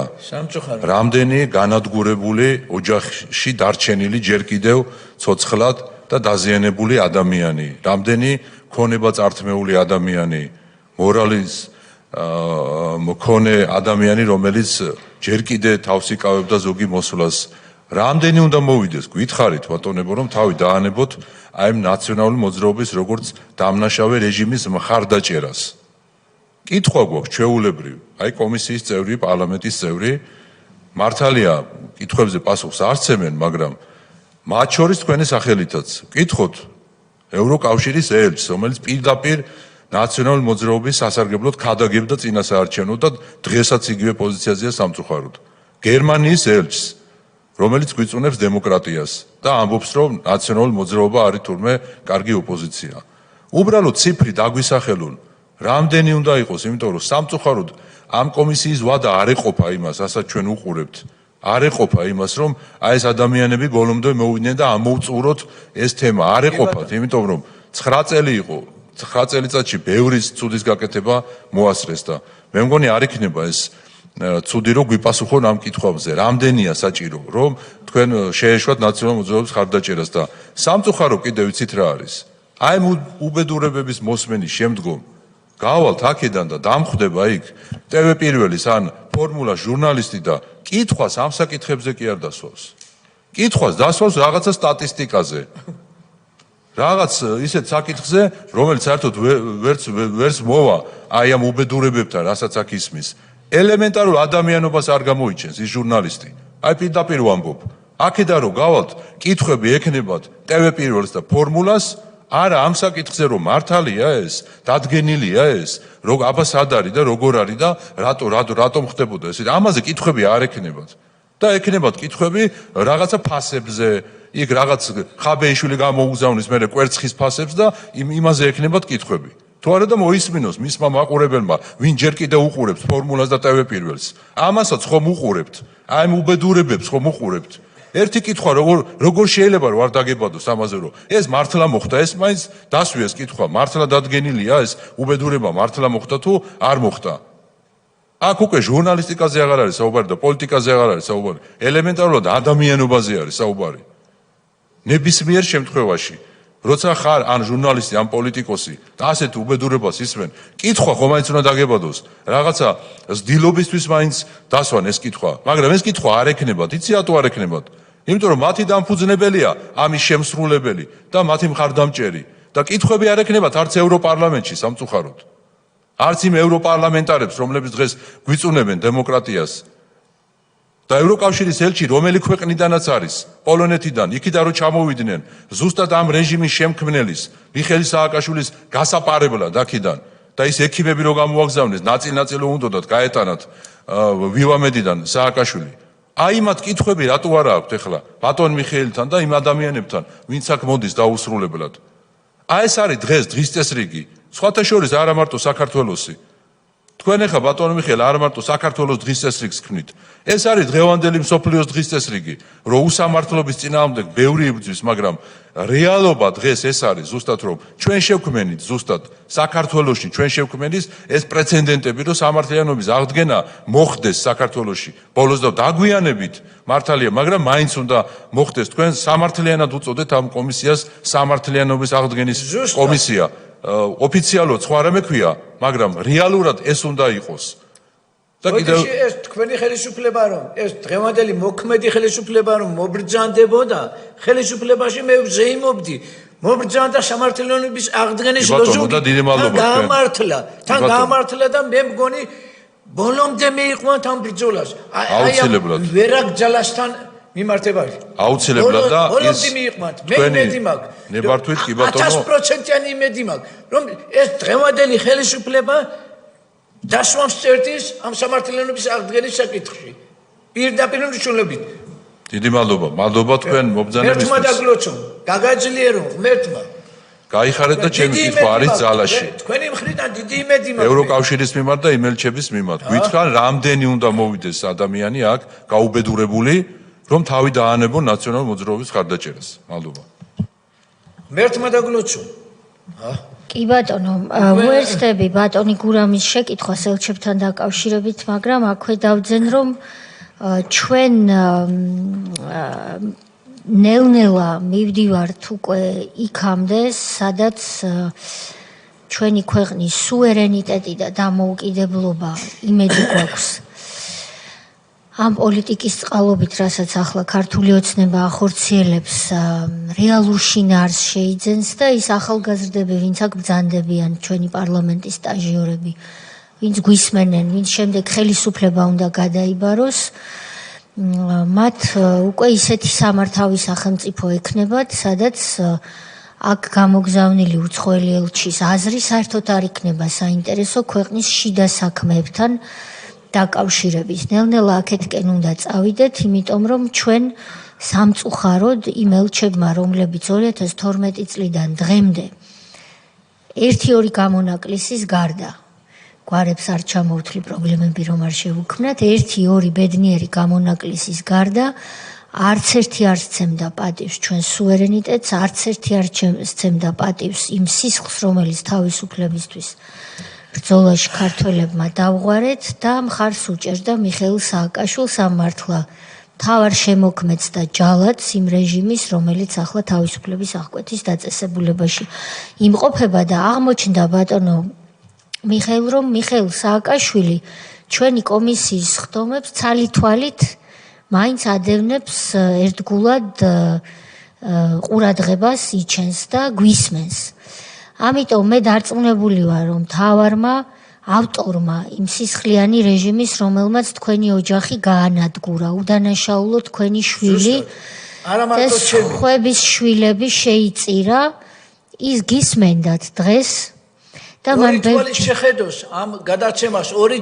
რამდენი განადგურებული ოჯახში დარჩენილი ჯერ კიდევ ცოცხლად და დაზიანებული ადამიანი, რამდენი ქონება წართმეული ადამიანი, მორალის მქონე ადამიანი რომელიც ჯერ კიდე თავს იკავებდა ზოგი მოსვლას რამდენი უნდა მოვიდეს გითხარით ბატონებო რომ თავი დაანებოთ აი ამ ნაციონალური მოძრაობის როგორც დამნაშავე რეჟიმის მხარდაჭერას კითხვა გვაქვს ჩვეულებრივ აი კომისიის წევრი პარლამენტის წევრი მართალია კითხვებზე პასუხს არ სცემენ მაგრამ მათ შორის თქვენი სახელითაც კითხოთ ევროკავშირის ელჩს რომელიც პირდაპირ ნაციონალურ მოძრაობის სასარგებლოდ ქადაგებდა წინასაარჩევნო და დღესაც იგივე პოზიციაზეა სამწუხაროდ. გერმანიის ელჩს, რომელიც გვიწუნებს დემოკრატიას და ამბობს, რომ ნაციონალური მოძრაობა არის თურმე კარგი ოპოზიცია. უბრალოდ ციფრი დაგვისახელონ, რამდენი უნდა იყოს, იმიტომ რომ სამწუხაროდ ამ კომისიის ვადა არ ეყოფა იმას, რასაც ჩვენ უყურებთ. არ ეყოფა იმას, რომ აი ეს ადამიანები ბოლომდე მოვიდნენ და ამოვწუროთ ეს თემა. არ ეყოფათ, იმიტომ რომ 9 წელი იყო 9 წელიწადში ბევრი ცუდის გაკეთება მოასწრეს და მე მგონი არ იქნება ეს ცუდი რომ გვიპასუხონ ამ კითხვებზე რამდენია საჭირო რომ თქვენ შეეშვათ ნაციონალურ მოძრაობის ხარდაჭერას და სამწუხარო კიდევ ვიცით რა არის აი უბედურებების მოსმენის შემდგომ გავალთ აქედან და დამხვდება იქ TV პირველის ან ფორმულა ჟურნალისტი და კითხვას ამ საკითხებზე კი არ დასვავს კითხვას დასვავს რაღაცა სტატისტიკაზე რაღაც ისეთ საკითხზე, რომელიც საერთოდ ვერც მოვა აი ამ უბედურებებთან, რასაც აქ ისმის. ელემენტარულ ადამიანობას არ გამოიჩენს ის ჟურნალისტი. აი პირდაპირ ვამბობ. აქედან რომ გავალთ, კითხვები ექნებათ TV პირველს და ფორმულას, არა ამ საკითხზე რომ მართალია ეს, დადგენილია ეს, რომ აბა სად არის და როგორ არის და რატომ ხდებოდა ეს. ამაზე კითხვები არ ექნებათ. და ექნებათ კითხვები რაღაცა ფასებზე იქ რაღაც ხაბეიშვილი გამოუგზავნის მერე კვერცხის ფასებს და იმაზე ექნებათ კითხვები. თუ არა და მოისმინოს მისმა მაყურებელმა, ვინ ჯერ კიდევ უყურებს ფორმულას და TV პირველს. ამასაც ხომ უყურებთ? აი ამ უბედურებებს ხომ უყურებთ? ერთი კითხვა როგორ შეიძლება რომ არ დაგებადოს ამაზე რომ ეს მართლა მოხდა, ეს მაინც დასვიეს კითხვა, მართლა დადგენილია ეს უბედურება მართლა მოხდა თუ არ მოხდა? აქ უკვე ჟურნალისტიკაზე აღარ არის საუბარი და პოლიტიკაზე აღარ არის საუბარი. ელემენტარულად ადამიანობაზე არის საუბარი. ნებისმიერ შემთხვევაში, როცა ხარ ან ჟურნალისტი, ან პოლიტიკოსი და ასეთ უბედურებას ისმენ, კითხვა ხომ მაინც უნდა დაგებადოს. რაღაცა ზდილობისთვის მაინც დასვან ეს კითხვა, მაგრამ ეს კითხვა არ ექნებათ. იცი რატო არ ექნებათ? იმიტომ რომ მათი დამფუძნებელია ამის შემსრულებელი და მათი მხარდამჭერი და კითხვები არ ექნებათ არც ევროპარლამენტში სამწუხაროდ. არც იმ ევროპარლამენტარებს, რომლებიც დღეს გვიწუნებენ დემოკრატიას და ევროკავშირის ელჩი რომელი ქვეყნიდანაც არის, პოლონეთიდან, იქიდან რომ ჩამოვიდნენ, ზუსტად ამ რეჟიმის შემქმნელის, მიხეილ სააკაშვილის გასაპარებლად აქედან და ის ექიმები რო გამოაგზავნეს, ნაწილ-ნაწილო უნდათ გაეტანათ ვივამედიდან სააკაშვილი. აი მათ კითხვები რატო არა აქვთ ახლა ბატონ მიხეილთან და იმ ადამიანებთან, ვინც აქ მოდის დაუსრულებლად. აი ეს არის დღის წესრიგი. სხვათა შორის არა მარტო საქართველოსი. თქვენ ახლა ბატონო მიხეილ არა მარტო საქართველოს დღის წესრიგს ქმნით. ეს არის დღევანდელი მსოფლიოს დღის წესრიგი, რომ უსამართლობის წინააღმდეგ ბევრი იბრძვის, მაგრამ რეალობა დღეს ეს არის ზუსტად რომ ჩვენ შევქმნით ზუსტად საქართველოში ჩვენ შევქმნით ეს პრეცედენტები, რომ სამართლიანობის აღდგენა მოხდეს საქართველოში. ბოლოს და დაგვიანებით მართალია, მაგრამ მაინც უნდა მოხდეს. თქვენ სამართლიანად უწოდეთ ამ კომისიას სამართლიანობის აღდგენის კომისია. ოფიციალურად სხვა რამე ქვია, მაგრამ რეალურად ეს უნდა იყოს. და კიდევ ეს თქვენი ხელისუფლება რომ ეს დღევანდელი მოქმედი ხელისუფლება რომ მობრძანდებოდა, ხელისუფლებაში მე ვზეიმობდი, მობრძანდა სამართლიანობის აღდგენის ლოზუნგი. თან გაამართლა და მე მგონი ბოლომდე მეიყვანთ ამ ბრძოლას. აი ვერაგძალასთან მიმართებაში. აუცილებლად და ის მე იმედი მაქვს. ნებართვით კი ბატონო 100%-იანი იმედი მაქვს, რომ ეს დღევანდელი ხელისუფლება დასვამს წერტის ამ სამართლიანობის აღდგენის საკითხში. პირდაპირ მნიშვნელობით. დიდი მადლობა თქვენ მობრძანებისთვის. მერთმა დაგლოცო, გაგაძლიერო მერთმა. გაიხარეთ და ჩემი კითხვა არის ძალაში. თქვენი მხრიდან დიდი იმედი მაქვს. ევროკავშირის მიმართ და იმელჩების მიმართ. გითხრან რამდენი უნდა მოვიდეს ადამიანი აქ გაუბედურებული, რომ თავი დაანებონ ნაციონალურ მოძრაობის ხარდაჭერას. მადლობა. მერთმა დაგლოცო. კი ბატონო, უერთდები ბატონი გურამის შეკითხვას ელჩებთან დაკავშირებით, მაგრამ აქვე დავძენ რომ ჩვენ ნელ-ნელა მივდივართ უკვე იქამდე, სადაც ჩვენი ქვეყნის სუვერენიტეტი და დამოუკიდებლობა იმედი გვაქვს. ამ პოლიტიკის წყალობით, რასაც ახლა ქართული ოცნება ახორციელებს, რეალურ შინაარს შეიძენს და ის ახალგაზრდები, ვინც აქ ბრძანდებიან, ჩვენი პარლამენტის სტაჟიორები, ვინც გვისმენენ, ვინც შემდეგ ხელისუფლება უნდა გადაიბაროს, მათ უკვე ისეთი სამართავი სახელმწიფო ექნებათ, სადაც აქ გამოგზავნილი უცხოელი ელჩის აზრი საერთოდ არ იქნება საინტერესო ქვეყნის შიდა საქმეებთან დაკავშირების. ნელ-ნელა აქეთკენ უნდა წავიდეთ, იმიტომ რომ ჩვენ სამწუხაროდ იმ ელჩებმა, რომლებიც 2012 წლიდან დღემდე 1-2 გამონაკლისის გარდა გვარებს არ ჩამოვთვლი პრობლემები რომ არ შევუქმნათ, 1-2 ბედნიერი გამონაკლისის გარდა არც ერთი არ სცემდა პატივს ჩვენს სუვერენიტეტს, არც ერთი არ სცემდა პატივს იმ სისხლს, რომელიც თავისუფლებისთვის ბრძოლაში ქართველებმა დავღვარეთ და მხარს უჭერდა მიხეილ სააკაშვილს ამ მართლა მთავარ შემოქმედს და ჯალათს იმ რეჟიმის, რომელიც ახლა თავისუფლების აღკვეთის დაწესებულებაში იმყოფება და აღმოჩნდა ბატონო მიხეილ რომ მიხეილ სააკაშვილი ჩვენი კომისიის ხდომებს ცალითვალით მაინც ადევნებს ერთგულად ყურადღებას იჩენს და გვისმენს. ამიტომ მე დარწმუნებული ვარ, რომ მთავარმა ავტორმა იმ სისხლიანი რეჟიმის, რომელმაც თქვენი ოჯახი გაანადგურა, უდანაშაულო თქვენი შვილი და სხვების შვილები შეიწირა, ის გისმენდათ დღეს და მან თვალით შეხედოს ამ გადაცემას ორი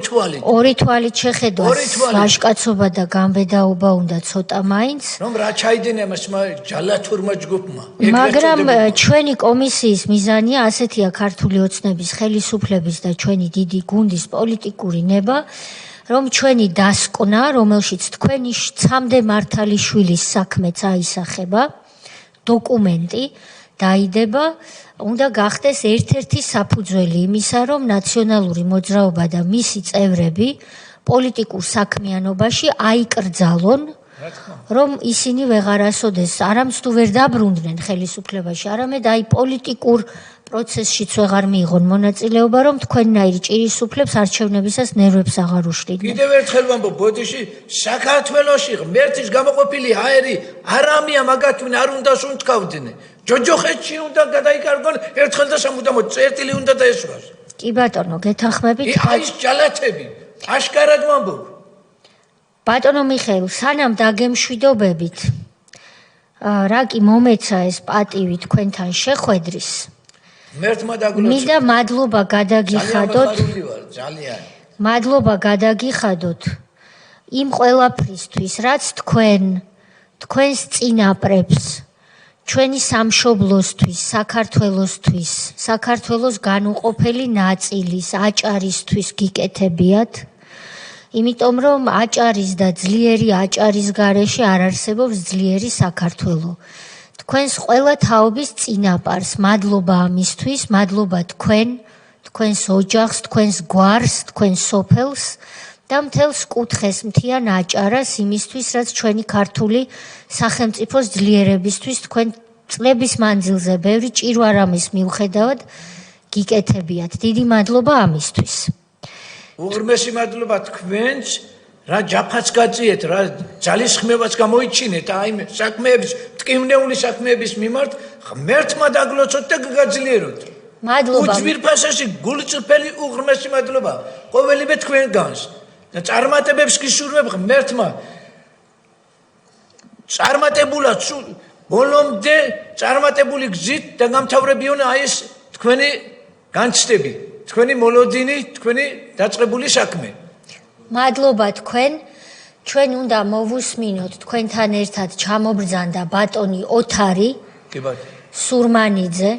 თვალით შეხედოს ვაჟკაცობა და გამბედაობა უნდა ცოტა მაინც რომ რა ჩაიდინა მას ჯალათურმა ჯგუფმა მაგრამ ჩვენი კომისიის მიზანია ასეთია ქართული ოცნების ხელისუფლების და ჩვენი დიდი გუნდის პოლიტიკური ნება რომ ჩვენი დასკვნა რომელშიც თქვენი ცამდე მართალიშვილის საქმეც აისახება დოკუმენტი დაიდება უნდა გახდეს ერთ-ერთი საფუძველი იმისა, რომ ნაციონალური მოძრაობა და მისი წევრები პოლიტიკურ საქმიანობაში აიკრძალონ, რომ ისინი ვეღარასოდეს არამც თუ ვერ დაბრუნდნენ ხელისუფლებაში, არამედ აი პოლიტიკურ პროცესშიც ვეღარ მიიღონ მონაწილეობა, რომ თქვენნაირი ჭირისუფლებს არჩევნებისას ნერვებს აღარ უშლიდნენ. კიდევ ერთხელ ვამბობ, ბოდიში საქართველოში ღმერთის გამოყოფილი ჰაერი არამია მაგათვინ არ უნდა სუნთქავდნენ. ჯოჯოხეთში უნდა გადაიკარგონ ერთხელ და სამუდამოდ წერტილი უნდა დაესვას. კი ბატონო, გეთანხმებით. აი ეს ჯალათები, აშკარად ვამბობ. ბატონო მიხეილ, სანამ დაგემშვიდობებით, რა კი მომეცა ეს პატივი თქვენთან შეხვედრის. ღმერთმა დაგლოცოთ. მინდა მადლობა გადაგიხადოთ. ძალიან. მადლობა გადაგიხადოთ იმ ყველაფრისთვის, რაც თქვენს წინაპრებს, ჩვენი სამშობლოსთვის, საქართველოსთვის, საქართველოს განუყოფელი ნაწილის, აჭარისთვის გიკეთებიათ. იმიტომ რომ აჭარის და ძლიერი აჭარის გარეშე არ არსებობს ძლიერი საქართველო. თქვენს ყველა თაობის წინაპარს მადლობა ამისთვის, მადლობა თქვენს ოჯახს, თქვენს გვარს, თქვენს სოფელს და მთელს კუთხეს მთიან აჭარას იმისთვის, რაც ჩვენი ქართული სახელმწიფოს ძლიერებისთვის თქვენ წლების მანძილზე ბევრი ჭირვარამის მიუხედავად გიკეთებიათ. დიდი მადლობა ამისთვის. უღრმესი მადლობა თქვენს, რა ჯაფაც გაწიეთ, რა ძალისხმევაც გამოიჩინეთ აი საქმეების, ტკივნეული საქმეების მიმართ, ღმერთმა დაგლოცოთ და გაგაძლიეროთ. მადლობა. უძვირფასესი გულწრფელი უღრმესი მადლობა ყოველივე თქვენგანს. და წარმატებებს გისურვებ ღმერთმა. წარმატებულად ბოლომდე წარმატებული გზით და გამთავრებიონ აი ეს თქვენი განცდები. თქვენი მოლოდინი, თქვენი დაწყებული საქმე. მადლობა თქვენ. ჩვენ უნდა მოვუსმინოთ თქვენთან ერთად ჩამობრძანდა ბატონი ოთარი სურმანიძე,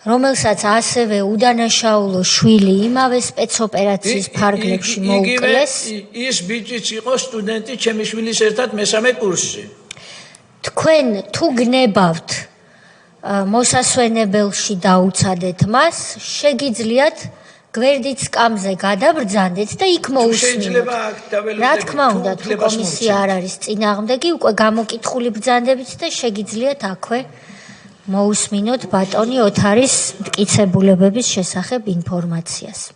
რომელსაც ასევე უდანაშაულო შვილი იმავე სპეცოპერაციის ფარგლებში მოუკლეს. ის ბიჭიც იყო სტუდენტი ჩემი შვილის ერთად მესამე კურსში. თქვენ თუ გნებავთ მოსასვენებელში დაუცადეთ მას, შეგიძლიათ გვერდით სკამზე გადაბრძანდეთ და იქ მოусმინოთ. რა თქმა უნდა, თუ კომისია არ არის წინააღმდეგი, უკვე გამოკითხული ბრძანდებით და შეგიძლიათ აქვე მოусმინოთ ბატონი ოთარის მტკიცებულებების შესახებ ინფორმაციას.